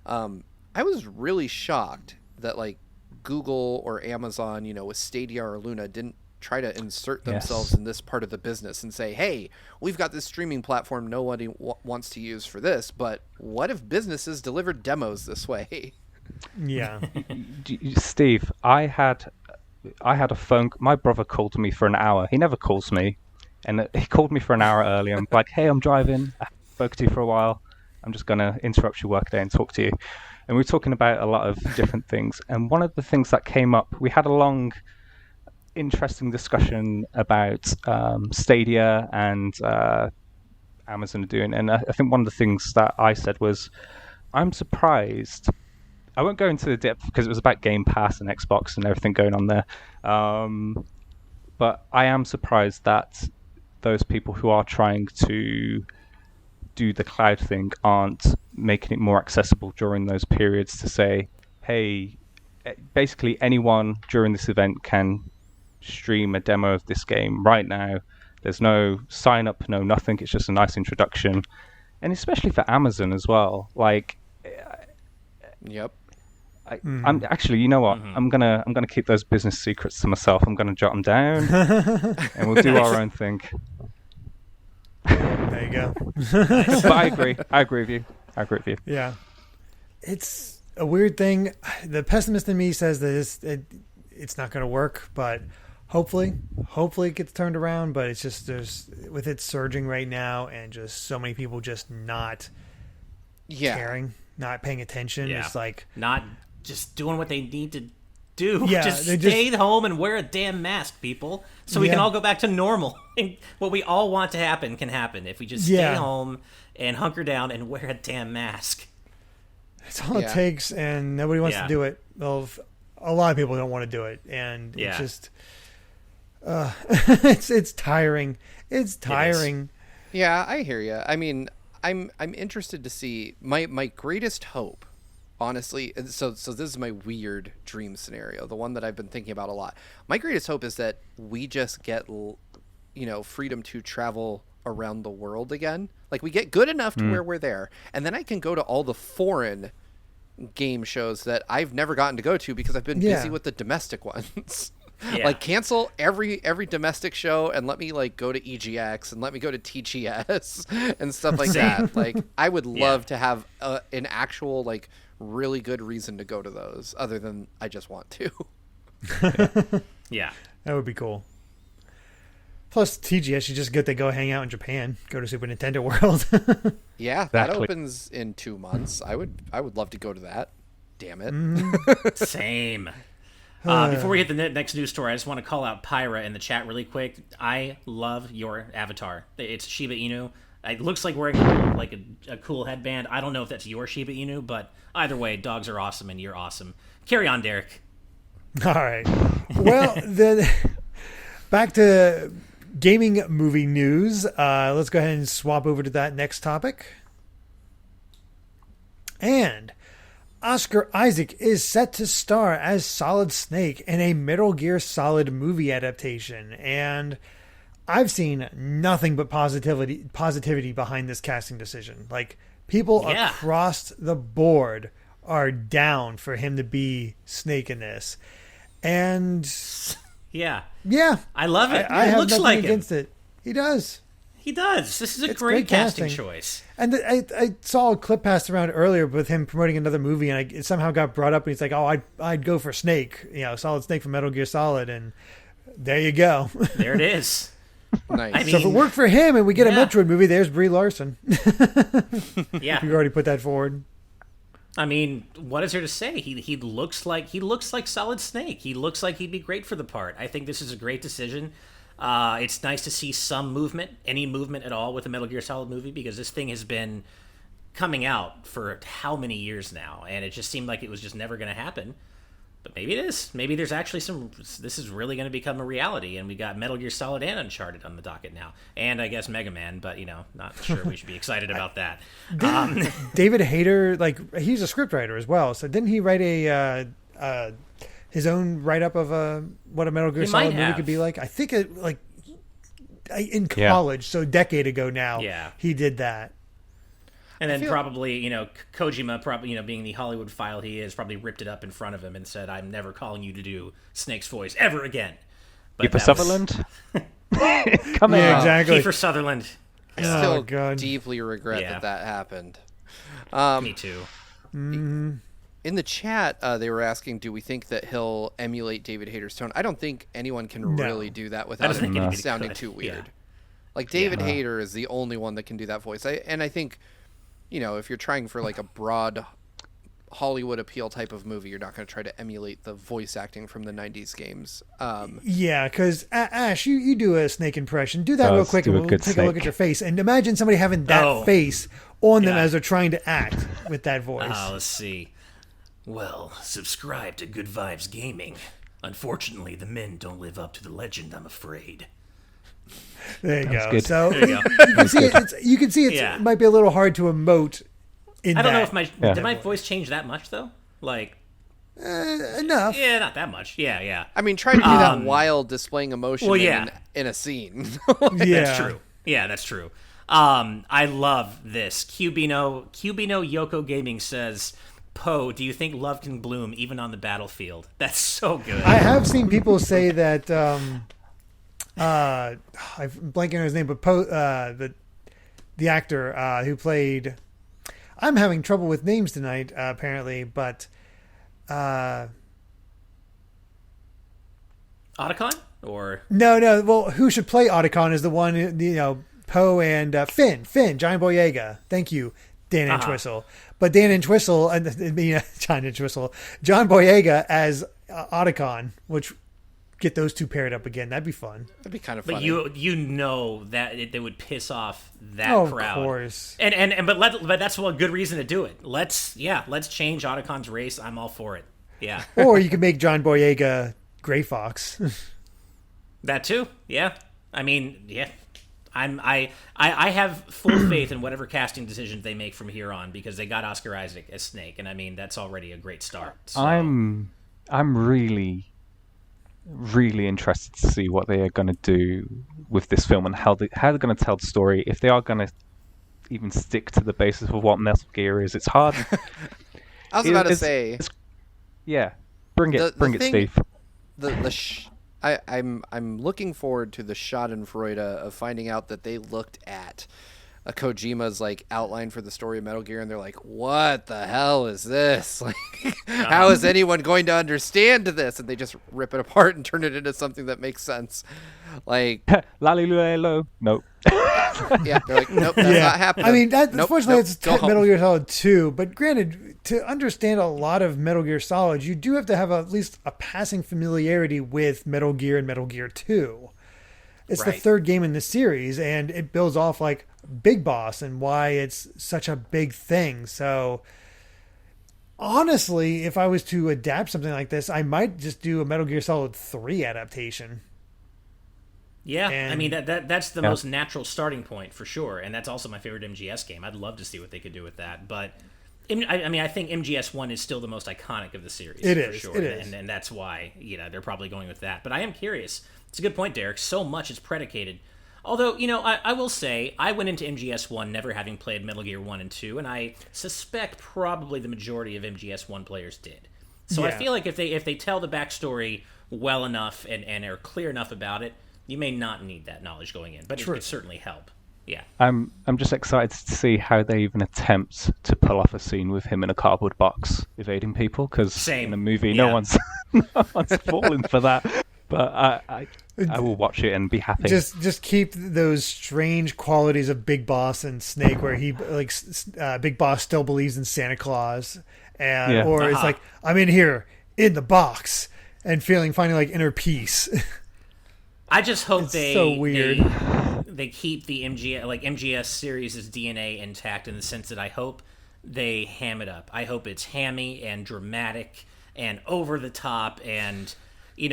I was really shocked that like Google or Amazon, with Stadia or Luna, didn't try to insert themselves in this part of the business and say, hey, we've got this streaming platform nobody wants to use for this, but what if businesses delivered demos this way? Yeah. Steve, I had a phone. My brother called me for an hour. He never calls me, and he called me for an hour earlier. I'm like, hey, I'm driving. I haven't spoken to you for a while. I'm just going to interrupt your workday and talk to you. And we were talking about a lot of different things. And one of the things that came up, we had a long, interesting discussion about Stadia and Amazon are doing. And I think one of the things that I said was, I'm surprised. I won't go into the depth because it was about Game Pass and Xbox and everything going on there. But I am surprised that those people who are trying to do the cloud thing aren't making it more accessible during those periods to say, hey, basically anyone during this event can stream a demo of this game right now. There's no sign up, no nothing. It's just a nice introduction. And especially for Amazon as well. Like, yep. I'm actually, you know what? I'm gonna keep those business secrets to myself. I'm gonna jot them down, and we'll do our own thing. There you go. But I agree with you. Yeah, it's a weird thing. The pessimist in me says that it's not going to work, but hopefully it gets turned around. But it's just with it surging right now, and just so many people just not caring, not paying attention. Yeah. It's like not just doing what they need to do. Yeah, just stay home and wear a damn mask, people, so we can all go back to normal. What we all want to happen can happen if we just stay home and hunker down and wear a damn mask. That's all it takes, and nobody wants to do it. Well, a lot of people don't want to do it, and it's just it's tiring. It's tiring. Yeah, I hear you. I mean, I'm interested to see my greatest hope. Honestly, so this is my weird dream scenario, the one that I've been thinking about a lot. My greatest hope is that we just get, freedom to travel around the world again. Like, we get good enough to where we're there, and then I can go to all the foreign game shows that I've never gotten to go to because I've been busy with the domestic ones. Yeah. Like, cancel every domestic show and let me go to EGX and let me go to TGS and stuff like that. Like, I would love to have an actual really good reason to go to those other than I just want to. Yeah, that would be cool. Plus TGS, you just get to go hang out in Japan, go to Super Nintendo World. Yeah, that opens in 2 months. I would love to go to that. Damn it. Same. Before we hit the next news story, I just want to call out Pyra in the chat really quick. I love your avatar. It's Shiba Inu. It looks like wearing like a cool headband. I don't know if that's your Shiba Inu, but either way, dogs are awesome and you're awesome. Carry on, Derek. All right. Well, then back to gaming movie news. Let's go ahead and swap over to that next topic. And Oscar Isaac is set to star as Solid Snake in a Metal Gear Solid movie adaptation. And I've seen nothing but positivity behind this casting decision. Like, people across the board are down for him to be Snake in this. And yeah, I love it. I it have looks nothing like against it. He does. He does. This is a It's great casting casting. choice. And I saw a clip passed around earlier with him promoting another movie, and it somehow got brought up. And he's like, "Oh, I'd go for Snake, Solid Snake from Metal Gear Solid." And there you go. There it is. Nice. I mean, So if it worked for him, and we get a Metroid movie, there's Brie Larson. yeah. You already put that forward. I mean, what is there to say? He looks like Solid Snake. He looks like he'd be great for the part. I think this is a great decision. It's nice to see some movement, any movement at all with a Metal Gear Solid movie, because this thing has been coming out for how many years now, and it just seemed like it was just never going to happen. But maybe it is. Maybe there's actually this is really going to become a reality, and we got Metal Gear Solid and Uncharted on the docket now. And I guess Mega Man, but, not sure we should be excited about that. David Hayter, he's a scriptwriter as well. So didn't he write his own write-up of what a Metal Gear Solid movie could be like? I think in college, so a decade ago now, he did that. And then probably, Kojima, being the Hollywood file he is, probably ripped it up in front of him and said, "I'm never calling you to do Snake's voice ever again." But Kiefer Sutherland? Come on. Yeah, exactly. Kiefer Sutherland. I still deeply regret that happened. Me too. In the chat, they were asking, do we think that he'll emulate David Hayter's tone? I don't think anyone can really do that without it sounding too weird. Yeah. Like, David Hayter is the only one that can do that voice. I think, if you're trying for like a broad Hollywood appeal type of movie, you're not going to try to emulate the voice acting from the 90s games. Yeah, because Ash, you do a Snake impression. Do that real quick, and we'll take a look at your face. And imagine somebody having that face on them as they're trying to act with that voice. Let's see. Well, subscribe to Good Vibes Gaming. Unfortunately, the men don't live up to the legend, I'm afraid. There you go. Good. So there you go. you can see it might be a little hard to emote. I don't know if did my voice change that much though? Like enough. Yeah, not that much. Yeah. I mean, try to do that while displaying emotion in a scene. That's true. Yeah, that's true. I love this. Cubino Yoko Gaming says, "Poe, do you think love can bloom even on the battlefield?" That's so good. I have seen people say that. I'm blanking on his name, but Poe, the actor who played. I'm having trouble with names tonight, apparently, but. Otacon? Or No. Well, who should play Otacon is the one, Poe and Finn, Giant Boyega. Thank you, Dan and Twistle. But Dan and Twistle, John Boyega as Otacon, which get those two paired up again. That'd be fun. That'd be kind of funny. But that they would piss off that crowd. Of course. But that's a good reason to do it. Let's change Otacon's race. I'm all for it. Yeah. Or you could make John Boyega Gray Fox. That too. Yeah. I mean, yeah. I have full faith in whatever casting decisions they make from here on, because they got Oscar Isaac as Snake, and I mean that's already a great start. So. I'm really interested to see what they are going to do with this film and how they're going to tell the story. If they are going to even stick to the basis of what Metal Gear is, it's hard. I was about to say, bring it, Steve. I'm looking forward to the Schadenfreude of finding out that they looked at a Kojima's outline for the story of Metal Gear, and they're like, "What the hell is this? How is anyone going to understand this?" And they just rip it apart and turn it into something that makes sense. Lalilulelo. Nope. Yeah, they're like, nope, that's not happening. I mean, nope, fortunately, nope, it's go home. Metal Gear Solid 2. But granted, to understand a lot of Metal Gear Solid, you do have to have at least a passing familiarity with Metal Gear and Metal Gear 2. It's the Right. third game in the series, and it builds off like Big Boss and why it's such a big thing. So, honestly, if I was to adapt something like this, I might just do a Metal Gear Solid 3 adaptation. Yeah, I And- mean that's the most natural starting point for sure, and that's also my favorite MGS game. I'd love to see what they could do with that, but I think MGS1 is still the most iconic of the series. It for is, sure, it is. and that's why they're probably going with that. But I am curious. It's a good point, Derek. So much is predicated. Although I will say I went into MGS1 never having played Metal Gear 1 and 2, and I suspect probably the majority of MGS1 players did. So I Yeah. feel like if they tell the backstory well enough and are clear enough about it, you may not need that knowledge going in, but it could certainly help. Yeah. I'm just excited to see how they even attempt to pull off a scene with him in a cardboard box evading people, because Same. in the movie Yeah. no one's falling for that. But I will watch it and be happy. Just keep those strange qualities of Big Boss and Snake, where he Big Boss still believes in Santa Claus, and Yeah. or it's like, I'm in here in the box and finding like inner peace. I just hope so weird. they keep the MGS series' DNA intact in the sense that I hope they ham it up. I hope it's hammy and dramatic and over the top, and you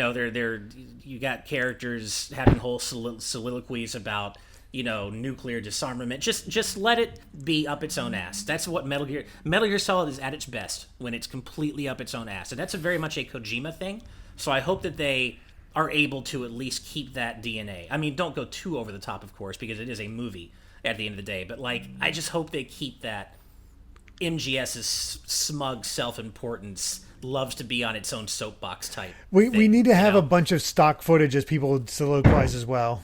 got characters having whole soliloquies about nuclear disarmament. Just let it be up its own ass. That's what Metal Gear Solid is at its best, when it's completely up its own ass, and that's very much a Kojima thing. So I hope that they are able to at least keep that DNA. I mean, don't go too over the top, of course, because it is a movie at the end of the day. But I just hope they keep that MGS's smug self-importance, loves to be on its own soapbox type. We need to have a bunch of stock footage as people soliloquize as well,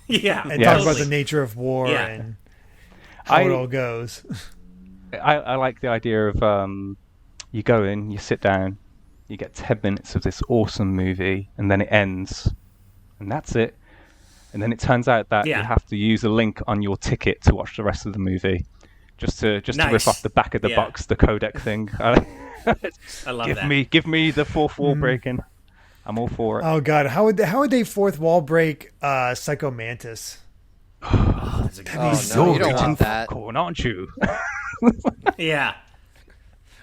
Yeah, and Yeah. talk about totally. the nature of war Yeah. and how it all goes. I like the idea of you go in, you sit down, you get 10 minutes of this awesome movie, and then it ends, and that's it. And then it turns out that you have to use a link on your ticket to watch the rest of the movie, just to rip off the back of the box, the codec thing. I love that. Give me the fourth wall breaking. I'm all for it. Oh God, how would they fourth wall break Psycho Mantis? That's a good Oh, point. no, you don't want that. Popcorn, aren't you? Yeah.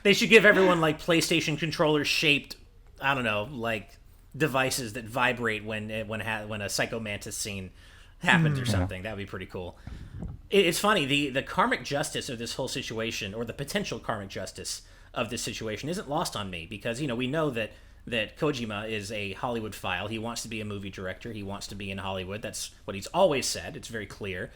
They should give everyone PlayStation controller shaped, I don't know, devices that vibrate when a Psycho Mantis scene happens or something. That would be pretty cool. It's funny, the karmic justice of this whole situation, or the potential karmic justice of this situation, isn't lost on me, because we know that Kojima is a Hollywood file. He wants to be a movie director. He wants to be in Hollywood. That's what he's always said. It's very clear.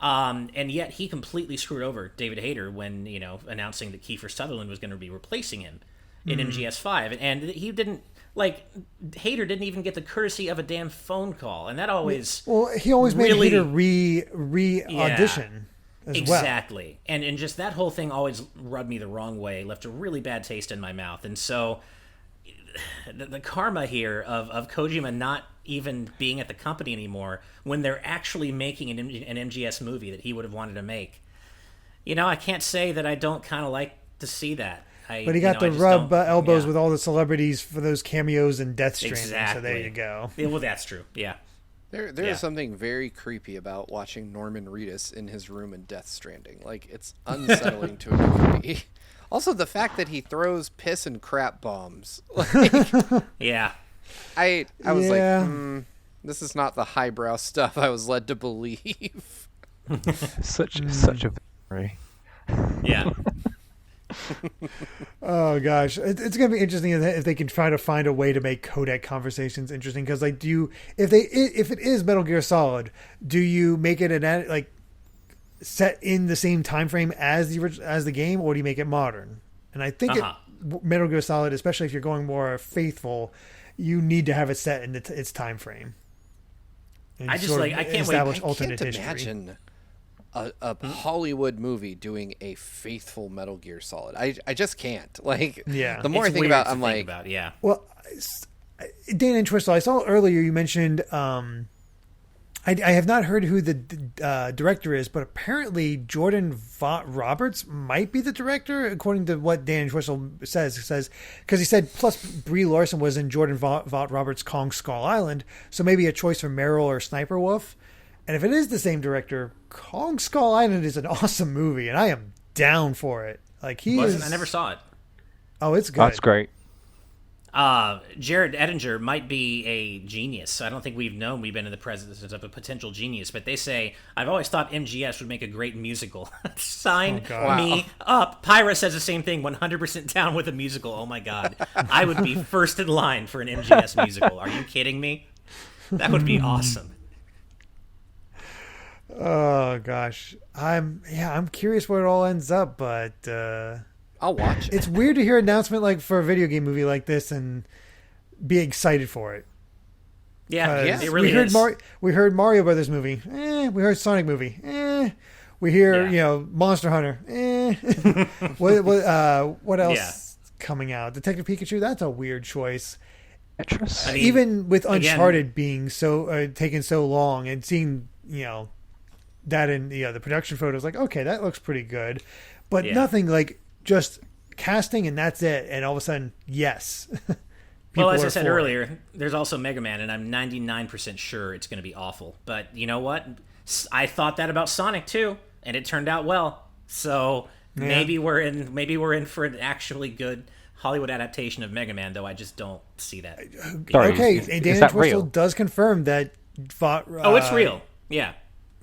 And yet he completely screwed over David Hayter when, announcing that Kiefer Sutherland was going to be replacing him in MGS5. And he didn't, Hayter didn't even get the courtesy of a damn phone call. And that always... Well, he always made really- Hayter re-audition as well. Exactly. And just that whole thing always rubbed me the wrong way, left a really bad taste in my mouth. And so the karma here of Kojima not even being at the company anymore when they're actually making an MGS movie that he would have wanted to make. I can't say that I don't kind of like to see that. But he got to rub elbows with all the celebrities for those cameos in Death Stranding. Exactly. So there you go. Yeah, well, that's true. Yeah. There Yeah. is something very creepy about watching Norman Reedus in his room in Death Stranding. It's unsettling to a degree. Also, the fact that he throws piss and crap bombs. Yeah. I was Yeah. like, this is not the highbrow stuff I was led to believe. Such a memory. Yeah. Oh gosh, it's gonna be interesting if they can try to find a way to make codec conversations interesting. Because if it is Metal Gear Solid, do you make it set in the same time frame as the game, or do you make it modern? And I think Metal Gear Solid, especially if you're going more faithful, you need to have it set in its time frame. And I just sort of I can't establish wait. alternate I can't history. imagine a Hollywood movie doing a faithful Metal Gear Solid. I just can't. Yeah. The more It's I think weird about, to I'm think like, about, yeah. Well, Dan and Twistle, I saw earlier you mentioned I have not heard who the director is, but apparently Jordan Vogt Roberts might be the director, according to what Dan Schwissel says. Because he said, plus Brie Larson was in Jordan Vogt Roberts' Kong Skull Island, so maybe a choice for Meryl or Sniper Wolf. And if it is the same director, Kong Skull Island is an awesome movie, and I am down for it. Like I never saw it. Oh, it's good. That's great. Jared Ettinger might be a genius. I don't think we've been in the presence of a potential genius, but they say, I've always thought MGS would make a great musical. Sign me up. Pyra says the same thing, 100% down with a musical. Oh my God. I would be first in line for an MGS musical. Are you kidding me? That would be awesome. Oh gosh. I'm curious where it all ends up, but I'll watch it. It's weird to hear an announcement like for a video game movie like this and be excited for it. Yeah, it really is. We heard Mario Brothers movie. We heard Sonic movie. We hear Monster Hunter. What else coming out? Detective Pikachu. That's a weird choice. Interesting. Even with Uncharted being so taking so long and seeing that in the production photos, like okay, that looks pretty good, but nothing like just casting and that's it. And all of a sudden, yes. Well, as I said earlier, there's also Mega Man, and I'm 99% sure it's going to be awful. But you know what? I thought that about Sonic too, and it turned out well. So maybe we're in for an actually good Hollywood adaptation of Mega Man, though I just don't see that. Okay, Dan Twistle does confirm that. It's real. Yeah.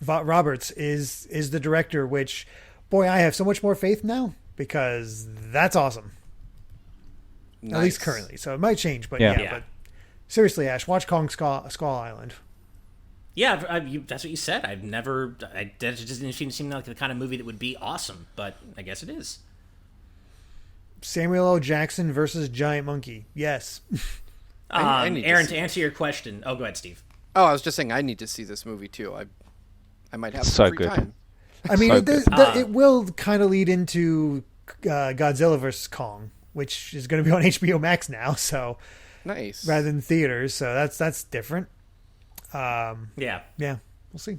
Vogt Roberts is the director, which, boy, I have so much more faith now because that's awesome. Nice. At least currently. So it might change, but but seriously, Ash, watch Kong Skull Island. Yeah, that's what you said. That just didn't seem like the kind of movie that would be awesome, but I guess it is. Samuel L. Jackson versus Giant Monkey. Yes. Aaron, to answer your question. Oh, go ahead, Steve. Oh, I was just saying I need to see this movie too. I might have some free time. I mean, it will kind of lead into Godzilla vs. Kong, which is going to be on HBO Max now. So nice, rather than theaters. So that's different. We'll see.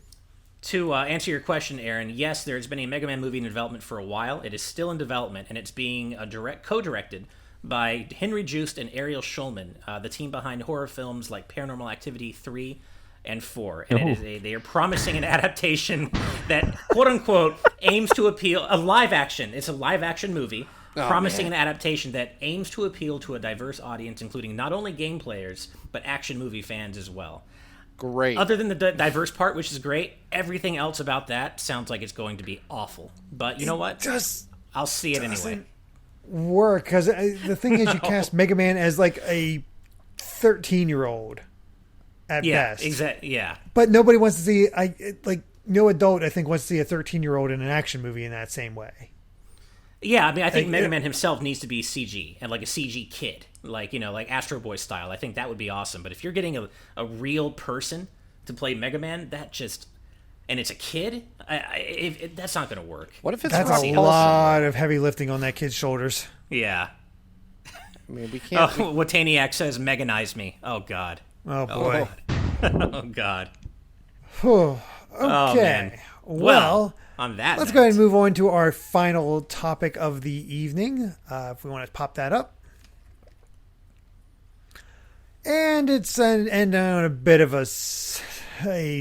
To answer your question, Aaron, yes, there's been a Mega Man movie in development for a while. It is still in development, and it's being co-directed by Henry Joost and Ariel Schulman, the team behind horror films like Paranormal Activity 3 and 4. And they are promising an adaptation that, quote-unquote, aims to appeal... a live-action. It's a live-action movie promising an adaptation that aims to appeal to a diverse audience, including not only game players, but action movie fans as well. Great. Other than the diverse part, which is great, everything else about that sounds like it's going to be awful. But you know what? I'll see it anyway. Work, because the thing is, you cast Mega Man as like a 13-year-old at best. Exactly. Yeah, but nobody wants to see no adult I think wants to see a 13-year-old in an action movie in that same way. Yeah, I mean, I think Mega Man himself needs to be CG and like a CG kid, like Astro Boy style. I think that would be awesome. But if you're getting a real person to play Mega Man, and it's a kid, that's not going to work. What if it's that's a lot of heavy lifting on that kid's shoulders? Yeah. I mean, we can't. Wataniac says, "Meganize me." Oh God. Oh boy. Oh God. Okay. Oh, man. Well, on that, let's go ahead and move on to our final topic of the evening. If we want to pop that up. And it's end on a bit of a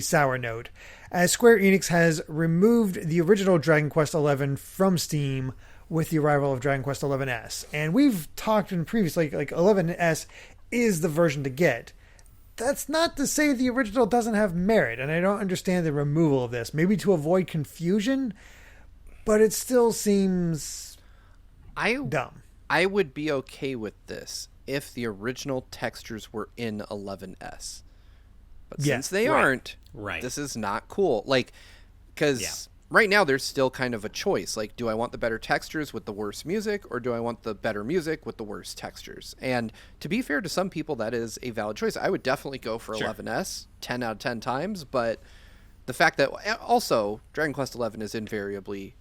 sour note, as Square Enix has removed the original Dragon Quest XI from Steam with the arrival of Dragon Quest XI's. And we've talked in previously, like 11S is the version to get. That's not to say the original doesn't have merit, and I don't understand the removal of this. Maybe to avoid confusion, but it still seems dumb. I would be okay with this if the original textures were in 11S. But since they aren't, this is not cool. Like, because right now there's still kind of a choice. Like, do I want the better textures with the worse music, or do I want the better music with the worse textures? And to be fair to some people, that is a valid choice. I would definitely go for 11S 10 out of 10 times. But the fact that also Dragon Quest XI is invariably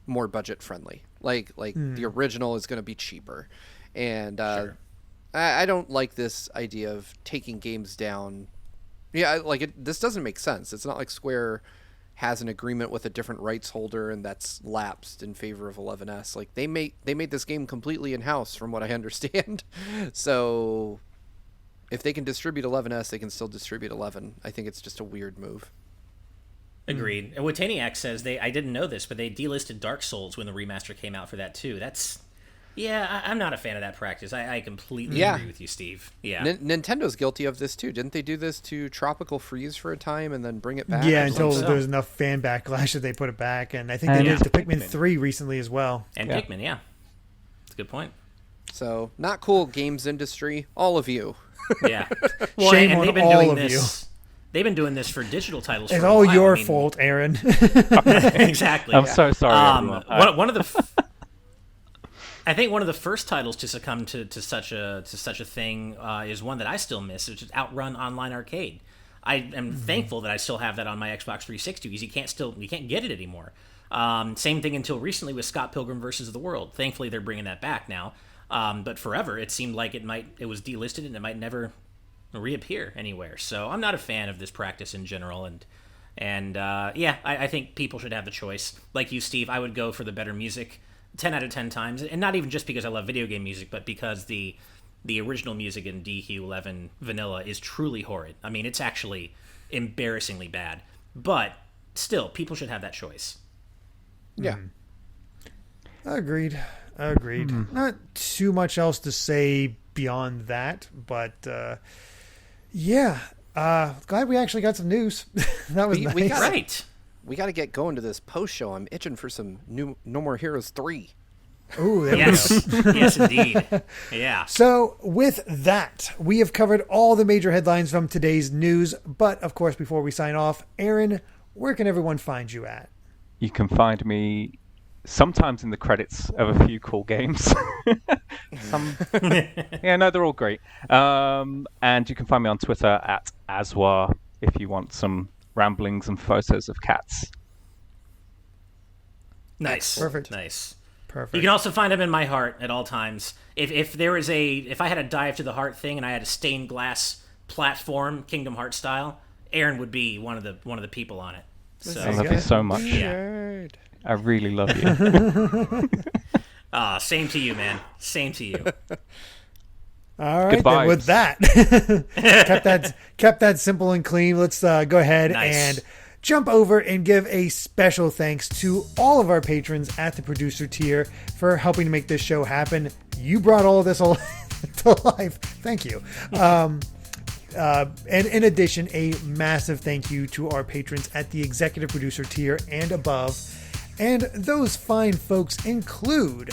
more budget friendly. Like the original is going to be cheaper. And I don't like this idea of taking games down Yeah, this doesn't make sense. It's not like Square has an agreement with a different rights holder and that's lapsed in favor of 11S. Like they made this game completely in-house from what I understand. So if they can distribute 11S, they can still distribute 11. I think it's just a weird move. Agreed. And what Taniac says, I didn't know this, but they delisted Dark Souls when the remaster came out for that too. I'm not a fan of that practice. I completely agree with you, Steve. Yeah. Nintendo's guilty of this too. Didn't they do this to Tropical Freeze for a time and then bring it back? Yeah, until there was enough fan backlash that they put it back. And I think they did it to Pikmin 3 recently as well. And Pikmin, yeah. That's a good point. So, not cool, games industry. All of you. Yeah. Well, Shame and on they've been all doing of this. you. They've been doing this for digital titles for It's a all while. your fault, Aaron. Exactly. I'm so sorry. One of the I think one of the first titles to succumb to such a thing is one that I still miss, which is Outrun Online Arcade. I am thankful that I still have that on my Xbox 360 because you can't get it anymore. Same thing until recently with Scott Pilgrim vs. the World. Thankfully, they're bringing that back now. But forever, it seemed like it was delisted and it might never reappear anywhere. So I'm not a fan of this practice in general. And I think people should have the choice. Like you, Steve, I would go for the better music 10 out of 10 times. And not even just because I love video game music, but because the original music in DQ11 Vanilla is truly horrid. I mean, it's actually embarrassingly bad. But still, people should have that choice. Yeah. Agreed. Not too much else to say beyond that, but glad we actually got some news. That was nice. We got to get going to this post show. I'm itching for some No More Heroes 3. Ooh, there we go. Yes, indeed. Yeah. So with that, we have covered all the major headlines from today's news. But of course, before we sign off, Aaron, where can everyone find you at? You can find me sometimes in the credits of a few cool games. They're all great. And you can find me on Twitter at Aswar if you want some ramblings and photos of cats. Nice. Perfect. Nice. Perfect. You can also find him in my heart at all times. If I had a dive to the heart thing and I had a stained glass platform, Kingdom Hearts style, Aaron would be one of the people on it. So I love you so much. Yeah. I really love you. Same to you, man. Same to you. All right, then with that, kept that simple and clean. Let's go ahead and jump over and give a special thanks to all of our patrons at the producer tier for helping to make this show happen. You brought all of this to life. Thank you. And in addition, a massive thank you to our patrons at the executive producer tier and above. And those fine folks include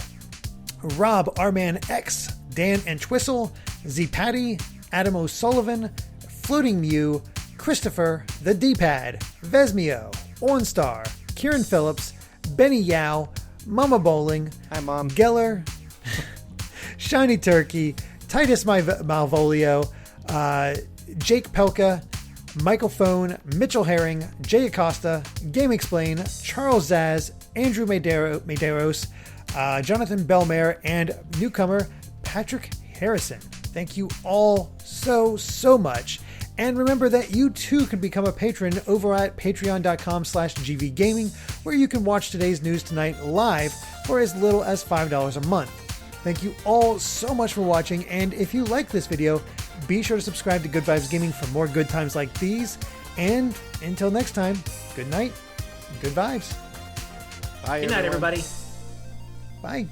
Rob Arman X, Dan and Twistle, Z Patty, Adam O'Sullivan, Floating Mew, Christopher, The D-Pad, Vesmio, Ornstar, Kieran Phillips, Benny Yao, Mama Bowling, Hi, Mom. Geller, Shiny Turkey, Titus Malvolio, Jake Pelka, Michael Phone, Mitchell Herring, Jay Acosta, Game Explain, Charles Zaz, Andrew Medeiros, Jonathan Belmare, and newcomer Patrick Harrison. Thank you all so much. And remember that you too can become a patron over at patreon.com/gvgaming, where you can watch today's news tonight live for as little as $5 a month. Thank you all so much for watching, and if you like this video, be sure to subscribe to Good Vibes Gaming for more good times like these. And until next time, good night, good vibes. Bye, Good night, everyone. everybody. Bye.